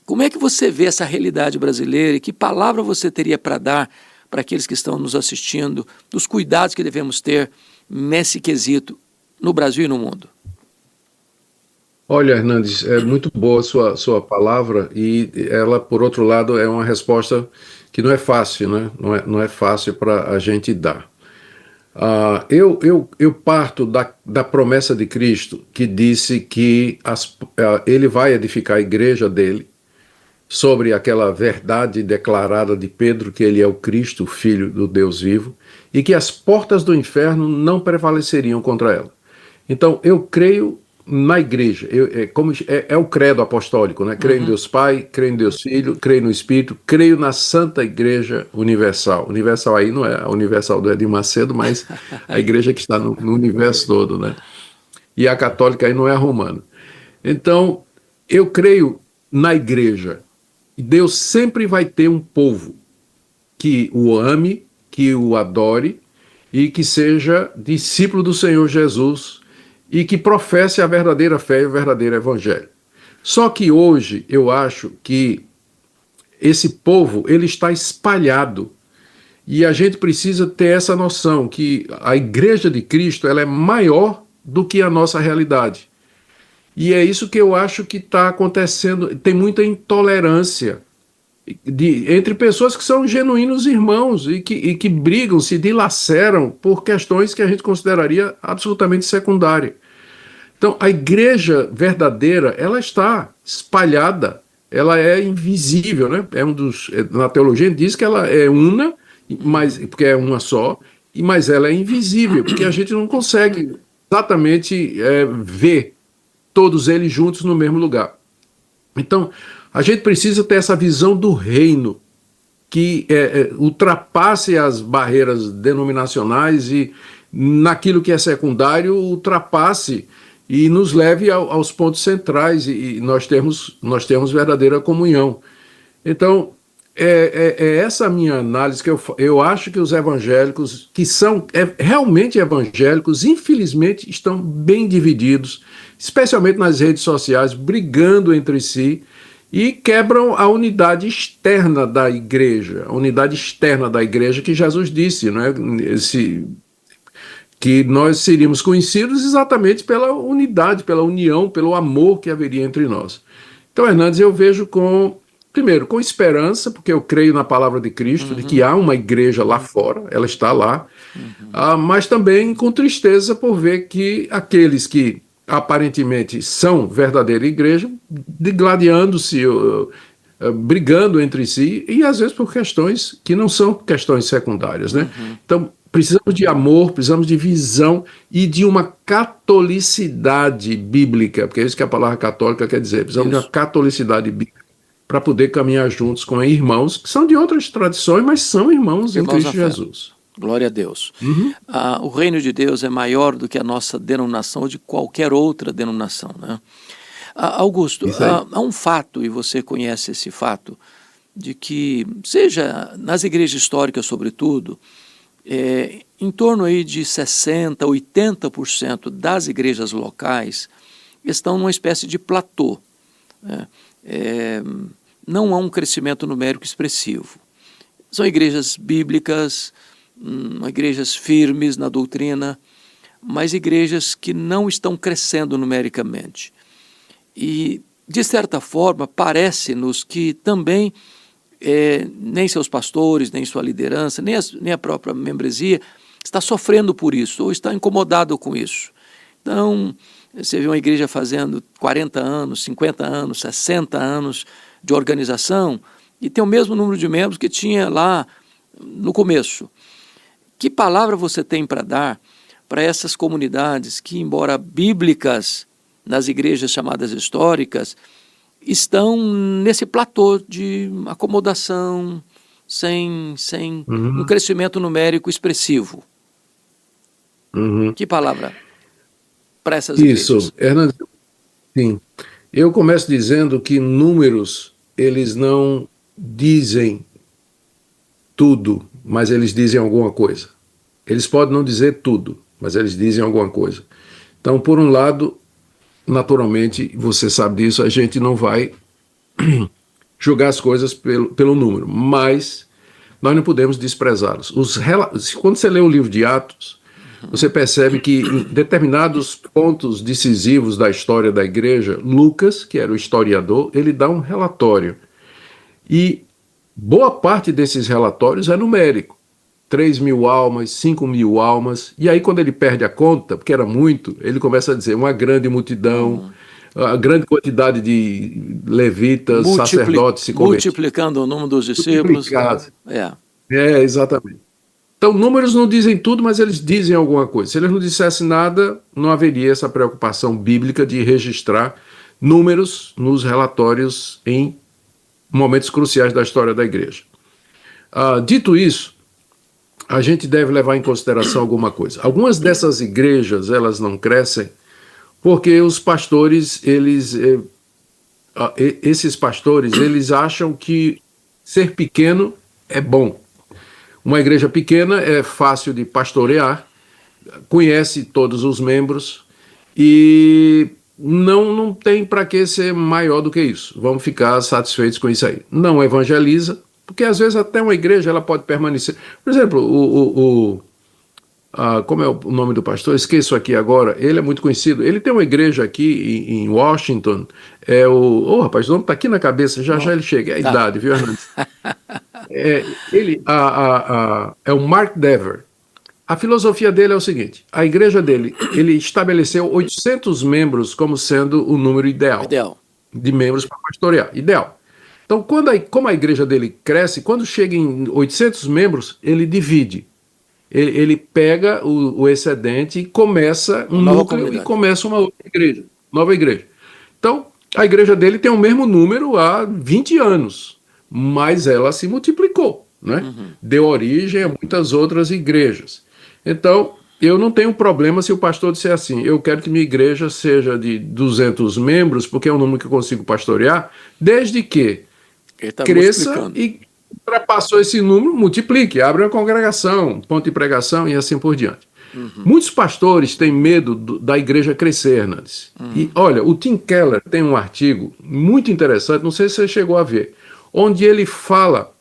Como é que você vê essa realidade brasileira e que palavra você teria para dar para aqueles que estão nos assistindo, dos cuidados que devemos ter nesse quesito no Brasil e no mundo? Olha, Hernandes, é muito boa a sua palavra e ela, por outro lado, é uma resposta que não é fácil, né? Não é fácil para a gente dar. Eu parto da promessa de Cristo, que disse que ele vai edificar a igreja dele sobre aquela verdade declarada de Pedro, que ele é o Cristo, o Filho do Deus vivo, e que as portas do inferno não prevaleceriam contra ela. Então, eu creio na igreja, é o credo apostólico, né? Creio em Deus Pai, creio em Deus Filho, creio no Espírito, creio na Santa Igreja Universal. Universal aí não é a Universal do Edir Macedo, mas a igreja que está no universo todo, né? E a católica aí não é a romana. Então, eu creio na igreja. Deus sempre vai ter um povo que o ame, que o adore e que seja discípulo do Senhor Jesus e que professe a verdadeira fé e o verdadeiro evangelho. Só que hoje eu acho que esse povo ele está espalhado E a gente precisa ter essa noção que a Igreja de Cristo ela é maior do que a nossa realidade. E é isso que eu acho que está acontecendo. Tem muita intolerância entre pessoas que são genuínos irmãos e que brigam, se dilaceram por questões que a gente consideraria absolutamente secundárias. Então, a igreja verdadeira, ela está espalhada, ela é invisível, né? Na teologia diz que ela é una, porque é uma só, mas ela é invisível, porque a gente não consegue exatamente ver todos eles juntos no mesmo lugar. Então, a gente precisa ter essa visão do reino, que ultrapasse as barreiras denominacionais e, naquilo que é secundário, ultrapasse e nos leve aos pontos centrais e nós temos verdadeira comunhão. Então, é essa a minha análise, que eu acho que os evangélicos, que são realmente evangélicos, infelizmente estão bem divididos, especialmente nas redes sociais, brigando entre si, e quebram a unidade externa da igreja, que Jesus disse, né? Que nós seríamos conhecidos exatamente pela unidade, pela união, pelo amor que haveria entre nós. Então, Hernandes, eu vejo primeiro, com esperança, porque eu creio na palavra de Cristo, de que há uma igreja lá fora, ela está lá, mas também com tristeza por ver que aqueles que aparentemente são verdadeira igreja, digladiando-se, brigando entre si, e às vezes por questões que não são questões secundárias, né? Então, precisamos de amor, precisamos de visão e de uma catolicidade bíblica, porque é isso que a palavra católica quer dizer. Precisamos de uma catolicidade bíblica para poder caminhar juntos com irmãos que são de outras tradições, mas são irmãos em Cristo Jesus. Glória a Deus. O reino de Deus é maior do que a nossa denominação ou de qualquer outra denominação, né? Augusto, há um fato, e você conhece esse fato, de que, seja nas igrejas históricas sobretudo, em torno aí de 60%, 80% das igrejas locais estão numa espécie de platô, né? Não há um crescimento numérico expressivo. São igrejas bíblicas, igrejas firmes na doutrina, mas igrejas que não estão crescendo numericamente. E, de certa forma, parece-nos que também nem seus pastores, nem sua liderança, nem a própria membresia está sofrendo por isso, ou está incomodado com isso. Então, você vê uma igreja fazendo 40 anos, 50 anos, 60 anos de organização e tem o mesmo número de membros que tinha lá no começo. Que palavra você tem para dar para essas comunidades que, embora bíblicas nas igrejas chamadas históricas, estão nesse platô de acomodação, sem um crescimento numérico expressivo? Que palavra para essas igrejas? Isso, Hernandes, sim. Eu começo dizendo que números, eles não dizem tudo, mas eles dizem alguma coisa. Eles podem não dizer tudo, mas eles dizem alguma coisa. Então, por um lado, naturalmente, você sabe disso, a gente não vai julgar as coisas pelo número, mas nós não podemos desprezá-los. Quando você lê o livro de Atos, você percebe que em determinados pontos decisivos da história da igreja, Lucas, que era o historiador, ele dá um relatório. E boa parte desses relatórios é numérico. 3.000 almas, 5.000 almas. E aí, quando ele perde a conta, porque era muito, ele começa a dizer uma grande multidão, a grande quantidade de levitas, sacerdotes se convertiram. Multiplicando o número dos discípulos. Exatamente. Então, números não dizem tudo, mas eles dizem alguma coisa. Se eles não dissessem nada, não haveria essa preocupação bíblica de registrar números nos relatórios em momentos cruciais da história da igreja. Dito isso, a gente deve levar em consideração alguma coisa. Algumas dessas igrejas, elas não crescem porque os pastores, esses pastores, eles acham que ser pequeno é bom. Uma igreja pequena é fácil de pastorear, conhece todos os membros e não tem para que ser maior do que isso. Vamos ficar satisfeitos com isso aí. Não evangeliza, Porque às vezes até uma igreja ela pode permanecer. Por exemplo, como é o nome do pastor? Esqueço aqui agora. Ele é muito conhecido. Ele tem uma igreja aqui em Washington. Rapaz, o nome está aqui na cabeça, já já ele chega. É a idade, viu, Hernandes? É o Mark Dever. A filosofia dele é o seguinte: a igreja dele, ele estabeleceu 800 membros como sendo o número ideal de membros para pastorear. Ideal. Então, como a igreja dele cresce, quando chega em 800 membros, ele divide. Ele pega o excedente e começa um núcleo e começa uma outra igreja, nova igreja. Então, a igreja dele tem o mesmo número há 20 anos, mas ela se multiplicou, né? Deu origem a muitas outras igrejas. Então, eu não tenho problema se o pastor disser assim: eu quero que minha igreja seja de 200 membros, porque é um número que eu consigo pastorear, desde que cresça e ultrapassou esse número, multiplique, abre uma congregação, ponto de pregação e assim por diante. Muitos pastores têm medo da igreja crescer, Hernandes. E olha, o Tim Keller tem um artigo muito interessante, não sei se você chegou a ver, onde ele fala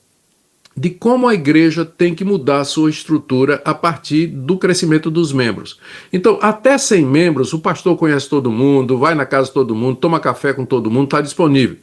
de como a igreja tem que mudar a sua estrutura a partir do crescimento dos membros. Então, até 100 membros, o pastor conhece todo mundo, vai na casa de todo mundo, toma café com todo mundo, está disponível.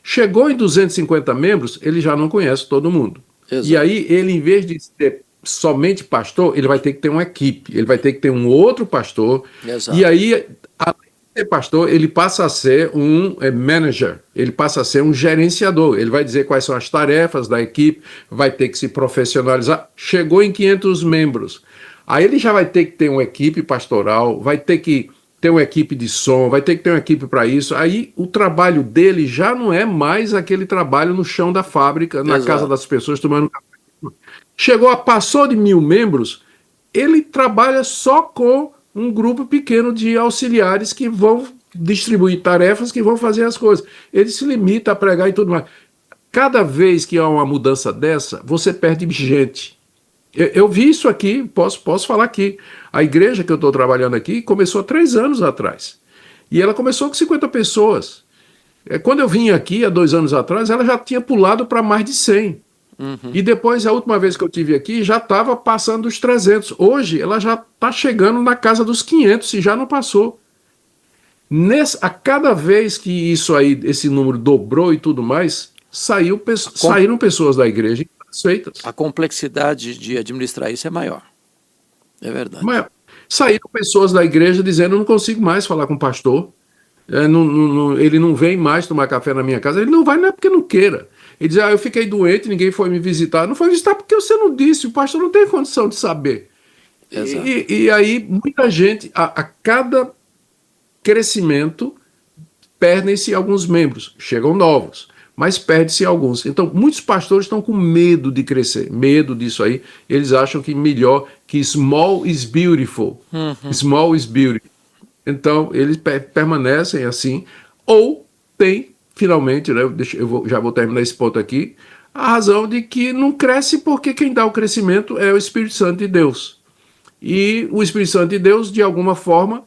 Chegou em 250 membros, ele já não conhece todo mundo. Exato. E aí, ele, em vez de ter somente pastor, ele vai ter que ter uma equipe, ele vai ter que ter um outro pastor. Exato. E aí, além de ser pastor, ele passa a ser um manager, ele passa a ser um gerenciador. Ele vai dizer quais são as tarefas da equipe, vai ter que se profissionalizar. Chegou em 500 membros. Aí ele já vai ter que ter uma equipe pastoral, vai ter que ter uma equipe de som, vai ter que ter uma equipe para isso. Aí o trabalho dele já não é mais aquele trabalho no chão da fábrica, na casa das pessoas tomando café. Passou de 1.000 membros, ele trabalha só com um grupo pequeno de auxiliares que vão distribuir tarefas, que vão fazer as coisas. Ele se limita a pregar e tudo mais. Cada vez que há uma mudança dessa, você perde gente. Eu vi isso aqui, posso falar aqui. A igreja que eu estou trabalhando aqui começou há 3 anos atrás. E ela começou com 50 pessoas. Quando eu vim aqui, há 2 anos atrás, ela já tinha pulado para mais de 100. E depois, a última vez que eu estive aqui, já estava passando dos 300. Hoje, ela já está chegando na casa dos 500 e já não passou. A cada vez que esse número dobrou e tudo mais, saíram pessoas da igreja insatisfeitas. A complexidade de administrar isso é maior. É verdade. Saíram pessoas da igreja dizendo: eu não consigo mais falar com o pastor, ele não vem mais tomar café na minha casa. Ele não vai, não é porque não queira. Ele diz: eu fiquei doente, ninguém foi me visitar. Não foi visitar porque você não disse, o pastor não tem condição de saber. E aí, muita gente, a cada crescimento, perdem-se alguns membros, chegam novos, mas perde-se alguns. Então, muitos pastores estão com medo de crescer, medo disso aí. Eles acham que small is beautiful. Small is beautiful. Então, eles permanecem assim, ou tem, finalmente, né, já vou terminar esse ponto aqui, a razão de que não cresce porque quem dá o crescimento é o Espírito Santo de Deus. E o Espírito Santo de Deus, de alguma forma,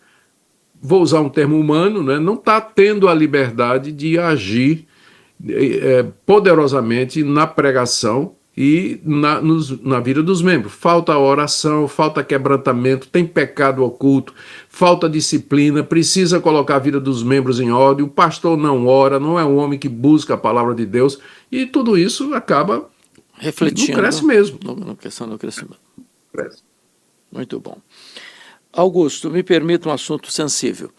vou usar um termo humano, né, não está tendo a liberdade de agir poderosamente na pregação e na vida dos membros. Falta oração, falta quebrantamento, tem pecado oculto, falta disciplina, precisa colocar a vida dos membros em ordem, o pastor não ora, não é um homem que busca a palavra de Deus, e tudo isso acaba refletindo. Não cresce mesmo. Na questão do crescimento. Cresce. Muito bom. Augusto, me permita um assunto sensível.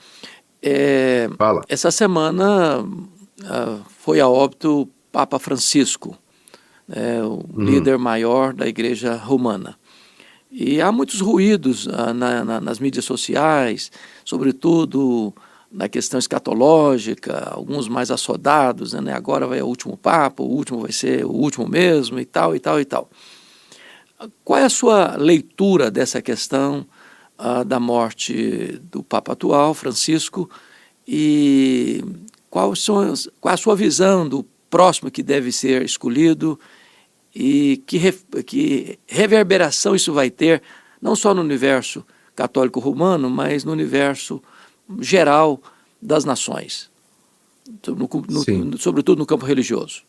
Fala. Essa semana foi a óbito o Papa Francisco, o líder maior da Igreja Romana. E há muitos ruídos nas mídias sociais, sobretudo na questão escatológica, alguns mais assodados, né? Agora vai o último Papa, o último vai ser o último mesmo, e tal, e tal, e tal. Qual é a sua leitura dessa questão da morte do Papa atual, Francisco, e qual a sua visão do próximo que deve ser escolhido e que reverberação isso vai ter, não só no universo católico romano, mas no universo geral das nações, sobretudo no campo religioso?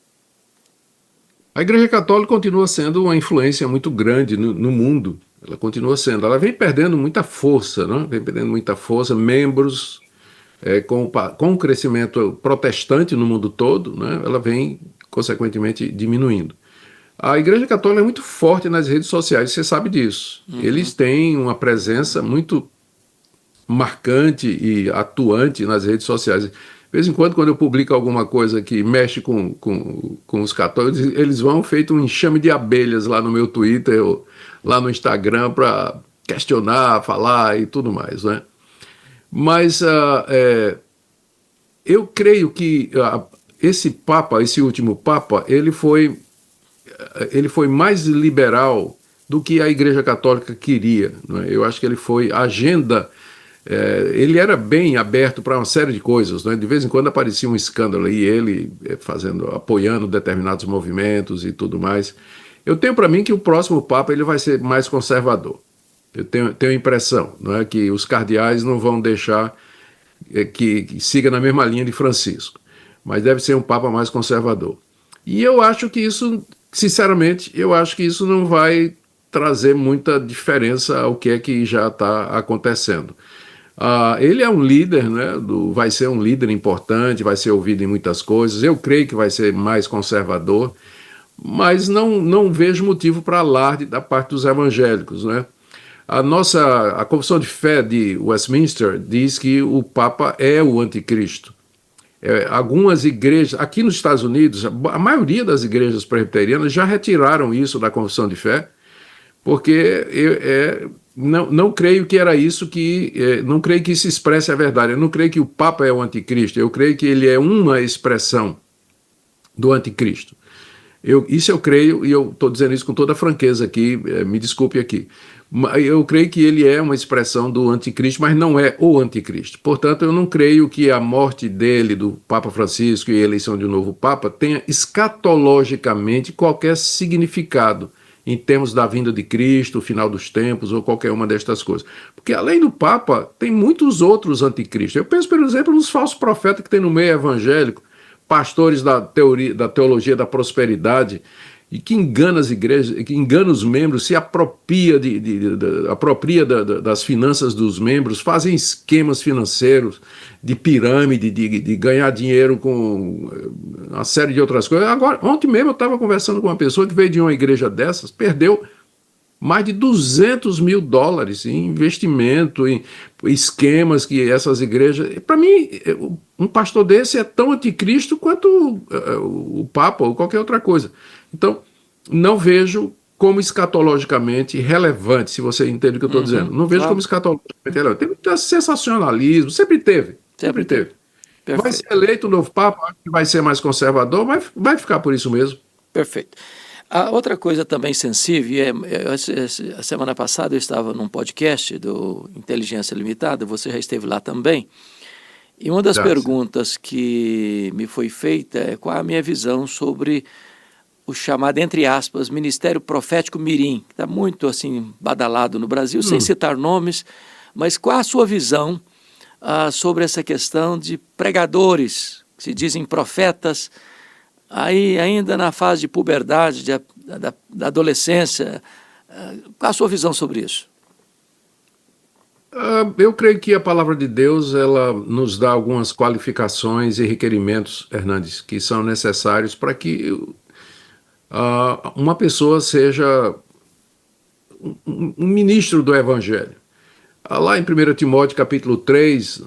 A Igreja Católica continua sendo uma influência muito grande no mundo. Ela continua sendo. Ela vem perdendo muita força, né? Vem perdendo muita força, membros, com o crescimento protestante no mundo todo, né? Ela vem, consequentemente, diminuindo. A Igreja Católica é muito forte nas redes sociais, você sabe disso. Eles têm uma presença muito marcante e atuante nas redes sociais. De vez em quando eu publico alguma coisa que mexe com os católicos, eles vão feito um enxame de abelhas lá no meu Twitter, ou lá no Instagram, para questionar, falar e tudo mais, né? Mas eu creio que esse Papa, esse último Papa, ele foi mais liberal do que a Igreja Católica queria, né? Eu acho que ele foi agenda. Ele era bem aberto para uma série de coisas, né? De vez em quando aparecia um escândalo e ele apoiando determinados movimentos e tudo mais. Eu tenho para mim que o próximo Papa ele vai ser mais conservador. Eu tenho a impressão, não é, que os cardeais não vão deixar que siga na mesma linha de Francisco, mas deve ser um Papa mais conservador. E eu acho que isso, sinceramente, eu acho que isso não vai trazer muita diferença ao que é que já está acontecendo. Ele é um líder, né, vai ser um líder importante, vai ser ouvido em muitas coisas. Eu creio que vai ser mais conservador, mas não vejo motivo para alarde da parte dos evangélicos, né? A Confissão de Fé de Westminster diz que o Papa é o anticristo. Algumas igrejas, aqui nos Estados Unidos, a maioria das igrejas presbiterianas já retiraram isso da Confissão de Fé, porque não creio que era isso não creio que isso expresse a verdade. Eu não creio que o Papa é o anticristo, eu creio que ele é uma expressão do anticristo. Isso eu creio, e eu estou dizendo isso com toda a franqueza aqui, me desculpe aqui. Eu creio que ele é uma expressão do anticristo, mas não é o anticristo. Portanto, eu não creio que a morte dele, do Papa Francisco, e a eleição de um novo Papa, tenha escatologicamente qualquer significado em termos da vinda de Cristo, o final dos tempos, ou qualquer uma destas coisas. Porque além do Papa, tem muitos outros anticristos. Eu penso, por exemplo, nos falsos profetas que tem no meio evangélico, pastores da teologia da prosperidade, e que engana as igrejas, que engana os membros, se apropria das finanças dos membros, fazem esquemas financeiros de pirâmide, de ganhar dinheiro com uma série de outras coisas. Agora, ontem mesmo eu estava conversando com uma pessoa que veio de uma igreja dessas, perdeu mais de $200 mil em investimento, em esquemas que essas igrejas... Para mim, um pastor desse é tão anticristo quanto o Papa ou qualquer outra coisa. Então, não vejo como escatologicamente relevante, se você entende o que eu estou dizendo. Não vejo como escatologicamente relevante. Tem muito sensacionalismo, sempre teve. Perfeito. Vai ser eleito o novo Papa, acho que vai ser mais conservador, mas vai ficar por isso mesmo. Perfeito. A outra coisa também sensível, a semana passada eu estava num podcast do Inteligência Limitada, você já esteve lá também, e uma das perguntas que me foi feita é qual a minha visão sobre o chamado, entre aspas, Ministério Profético Mirim, que está muito assim badalado no Brasil, sem citar nomes, mas qual a sua visão sobre essa questão de pregadores, que se dizem profetas, aí ainda na fase de puberdade, da adolescência, qual a sua visão sobre isso? Eu creio que a palavra de Deus ela nos dá algumas qualificações e requerimentos, Hernandes, que são necessários para que uma pessoa seja um ministro do Evangelho. Lá em 1 Timóteo capítulo 3,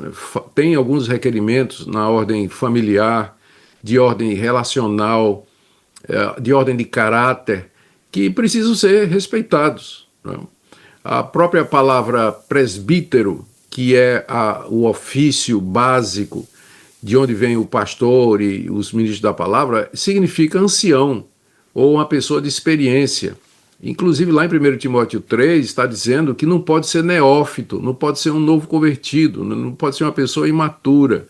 tem alguns requerimentos na ordem familiar, de ordem relacional, de ordem de caráter, que precisam ser respeitados, né? A própria palavra presbítero, que é o ofício básico de onde vem o pastor e os ministros da palavra, significa ancião, ou uma pessoa de experiência. Inclusive lá em 1 Timóteo 3 está dizendo que não pode ser neófito, não pode ser um novo convertido, não pode ser uma pessoa imatura.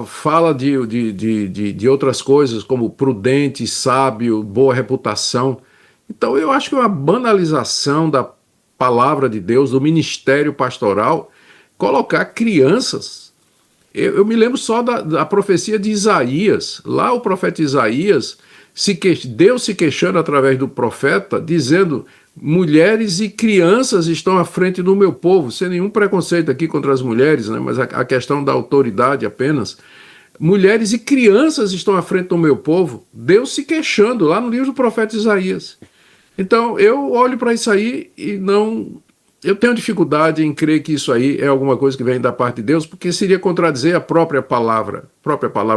Fala de outras coisas como prudente, sábio, boa reputação. Então eu acho que é uma banalização da palavra de Deus, do ministério pastoral, colocar crianças. Eu me lembro só da profecia de Isaías. Lá o profeta Isaías Deus se queixando através do profeta, dizendo: mulheres e crianças estão à frente do meu povo, sem nenhum preconceito aqui contra as mulheres, né, mas a questão da autoridade apenas. Mulheres e crianças estão à frente do meu povo, Deus se queixando lá no livro do profeta Isaías. Então eu olho para isso aí e não... Eu tenho dificuldade em crer que isso aí é alguma coisa que vem da parte de Deus, porque seria contradizer a própria palavra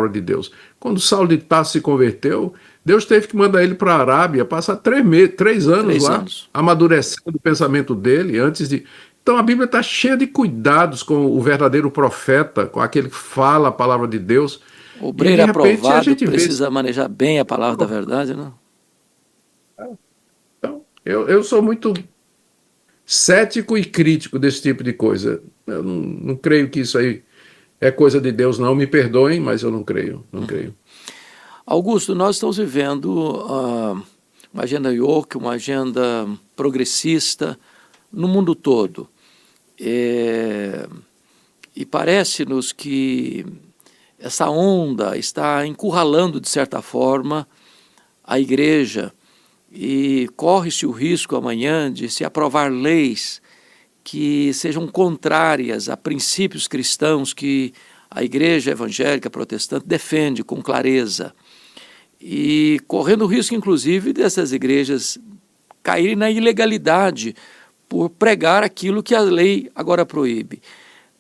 de Deus. Quando Saulo de Tarso se converteu, Deus teve que mandar ele para a Arábia, passar 3 anos lá, amadurecendo o pensamento dele antes de... Então a Bíblia está cheia de cuidados com o verdadeiro profeta, com aquele que fala a palavra de Deus. O obreiro aprovado precisa manejar bem a palavra da verdade, não? Então, eu sou muito cético e crítico desse tipo de coisa. Eu não creio que isso aí é coisa de Deus, não. Me perdoem, mas eu não creio. Augusto, nós estamos vivendo uma agenda woke, uma agenda progressista no mundo todo. E parece-nos que essa onda está encurralando, de certa forma, a igreja, e corre-se o risco amanhã de se aprovar leis que sejam contrárias a princípios cristãos que a igreja evangélica protestante defende com clareza, e correndo o risco, inclusive, dessas igrejas caírem na ilegalidade por pregar aquilo que a lei agora proíbe.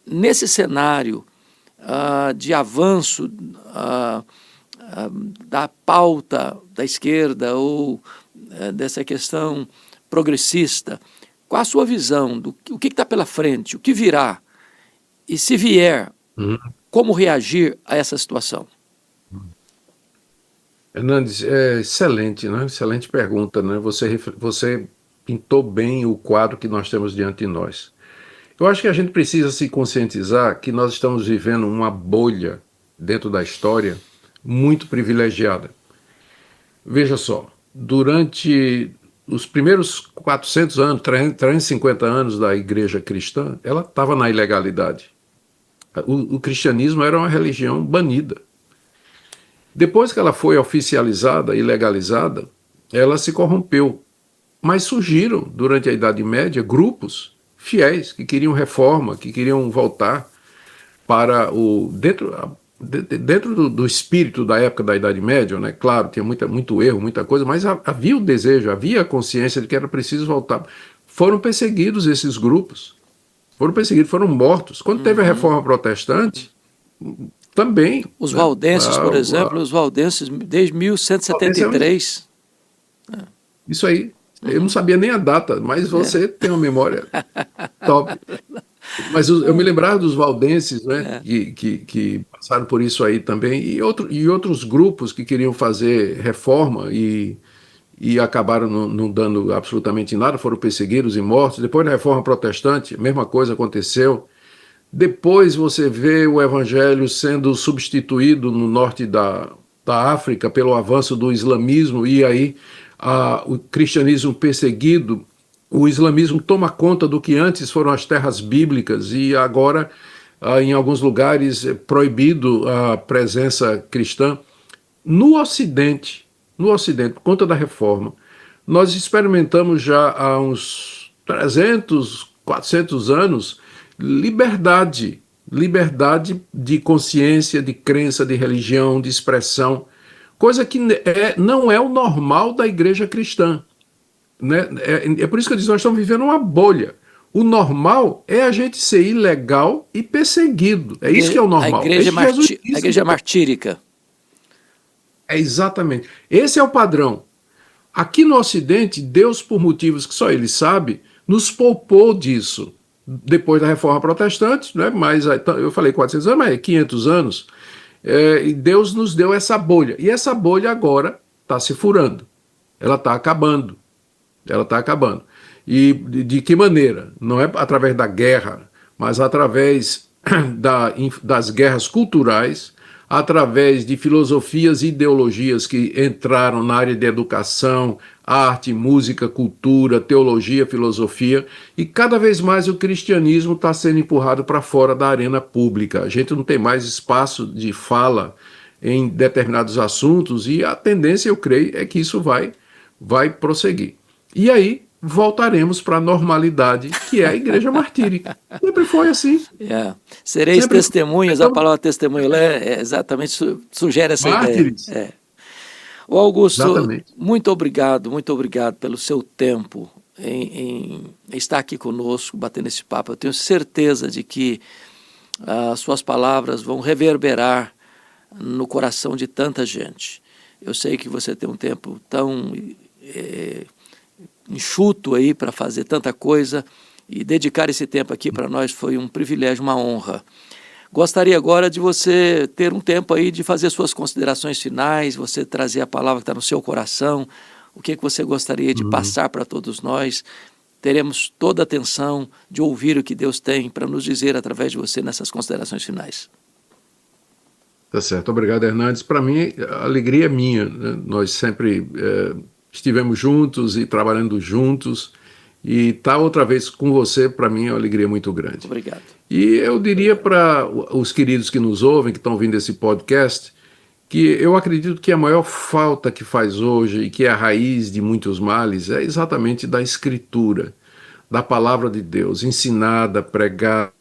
Nesse cenário de avanço da pauta da esquerda ou dessa questão progressista, qual a sua visão do o que está pela frente, o que virá, e se vier, como reagir a essa situação? Hernandes, é excelente, né? Excelente pergunta, né? Você pintou bem o quadro que nós temos diante de nós. Eu acho que a gente precisa se conscientizar que nós estamos vivendo uma bolha dentro da história muito privilegiada. Veja só, durante os primeiros 400 anos, 350 anos da igreja cristã, ela estava na ilegalidade. O cristianismo era uma religião banida. Depois que ela foi oficializada e legalizada, ela se corrompeu. Mas surgiram, durante a Idade Média, grupos fiéis que queriam reforma, que queriam voltar para o... Dentro do espírito da época da Idade Média, né? Claro, tinha muito erro, muita coisa, mas havia o desejo, havia a consciência de que era preciso voltar. Foram perseguidos esses grupos, foram mortos. Quando teve a Reforma Protestante, também... Os valdenses, por exemplo, os valdenses desde 1173. Isso aí. Eu não sabia nem a data, mas você tem uma memória top. Mas eu me lembrava dos valdenses, né, que passaram por isso aí também, e outros grupos que queriam fazer reforma e acabaram não dando absolutamente nada, foram perseguidos e mortos. Depois da Reforma Protestante, a mesma coisa aconteceu. Depois você vê o evangelho sendo substituído no norte da África pelo avanço do islamismo, e aí o cristianismo perseguido, o islamismo toma conta do que antes foram as terras bíblicas, e agora em alguns lugares é proibido a presença cristã. No Ocidente, por conta da reforma, nós experimentamos já há uns 300, 400 anos liberdade de consciência, de crença, de religião, de expressão, coisa que não é o normal da igreja cristã. Né? É por isso que eu disse, nós estamos vivendo uma bolha. O normal é a gente ser ilegal e perseguido. É isso que é o normal. A igreja martírica. É exatamente. Esse é o padrão. Aqui no Ocidente, Deus, por motivos que só Ele sabe, nos poupou disso. Depois da Reforma Protestante, né? Mas eu falei 400 anos, mas é 500 anos, e Deus nos deu essa bolha. E essa bolha agora está se furando. Ela está acabando. E de que maneira? Não é através da guerra, mas através das guerras culturais, através de filosofias e ideologias que entraram na área de educação, arte, música, cultura, teologia, filosofia, e cada vez mais o cristianismo está sendo empurrado para fora da arena pública. A gente não tem mais espaço de fala em determinados assuntos, e a tendência, eu creio, é que isso vai prosseguir. E aí voltaremos para a normalidade, que é a igreja martírica. Sempre foi assim. Sereis Sempre... testemunhas, então, a palavra testemunho exatamente sugere essa mártires. ideia. Ô Augusto, Exatamente. muito obrigado pelo seu tempo em estar aqui conosco, batendo esse papo. Eu tenho certeza de que as suas palavras vão reverberar no coração de tanta gente. Eu sei que você tem um tempo tão enxuto aí para fazer tanta coisa, e dedicar esse tempo aqui para nós foi um privilégio, uma honra. Gostaria agora de você ter um tempo aí de fazer suas considerações finais, você trazer a palavra que está no seu coração, o que você gostaria de passar para todos nós. Teremos toda a atenção de ouvir o que Deus tem para nos dizer através de você nessas considerações finais. Tá certo, obrigado, Hernandes. Para mim, a alegria é minha, né? Nós sempre estivemos juntos e trabalhando juntos, e estar outra vez com você, para mim, é uma alegria muito grande. Obrigado. E eu diria para os queridos que nos ouvem, que estão ouvindo esse podcast, que eu acredito que a maior falta que faz hoje, e que é a raiz de muitos males, é exatamente da Escritura, da palavra de Deus, ensinada, pregada.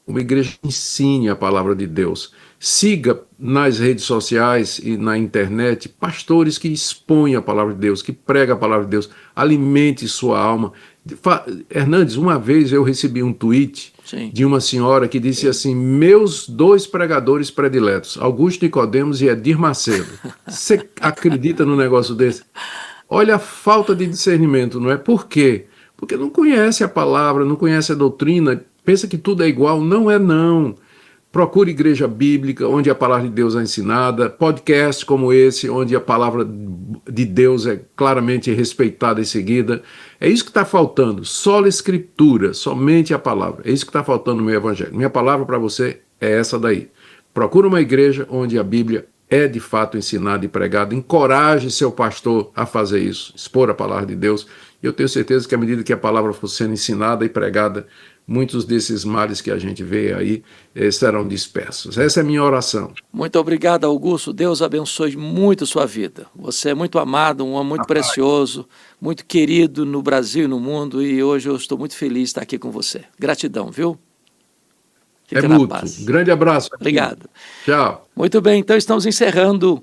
Uma igreja ensine a palavra de Deus. Siga nas redes sociais e na internet pastores que expõem a palavra de Deus, que pregam a palavra de Deus. Alimente sua alma. Hernandes, uma vez eu recebi um tweet de uma senhora que disse assim: meus 2 pregadores prediletos, Augusto Nicodemos e Edir Macedo. Você acredita num negócio desse? Olha a falta de discernimento, não é? Por quê? Porque não conhece a palavra, não conhece a doutrina, pensa que tudo é igual. Não é, não. Procure igreja bíblica, onde a palavra de Deus é ensinada, podcast como esse, onde a palavra de Deus é claramente respeitada e seguida. É isso que está faltando, sola escritura, somente a palavra. É isso que está faltando no meu evangelho. Minha palavra para você é essa daí. Procure uma igreja onde a Bíblia é de fato ensinada e pregada. Encoraje seu pastor a fazer isso, expor a palavra de Deus. E eu tenho certeza que à medida que a palavra for sendo ensinada e pregada, muitos desses males que a gente vê aí serão dispersos. Essa é a minha oração. Muito obrigado, Augusto. Deus abençoe muito sua vida. Você é muito amado, um homem muito precioso, muito querido no Brasil e no mundo, e hoje eu estou muito feliz de estar aqui com você. Gratidão, viu? Fica na paz. Grande abraço. Obrigado. Tchau. Muito bem, então estamos encerrando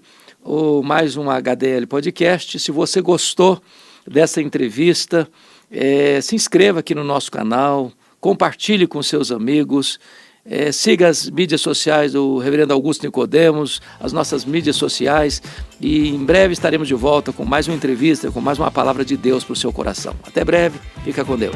mais um HDL Podcast. Se você gostou dessa entrevista, se inscreva aqui no nosso canal, compartilhe com seus amigos, siga as mídias sociais do Reverendo Augusto Nicodemos, as nossas mídias sociais, e em breve estaremos de volta com mais uma entrevista, com mais uma palavra de Deus para o seu coração. Até breve, fica com Deus.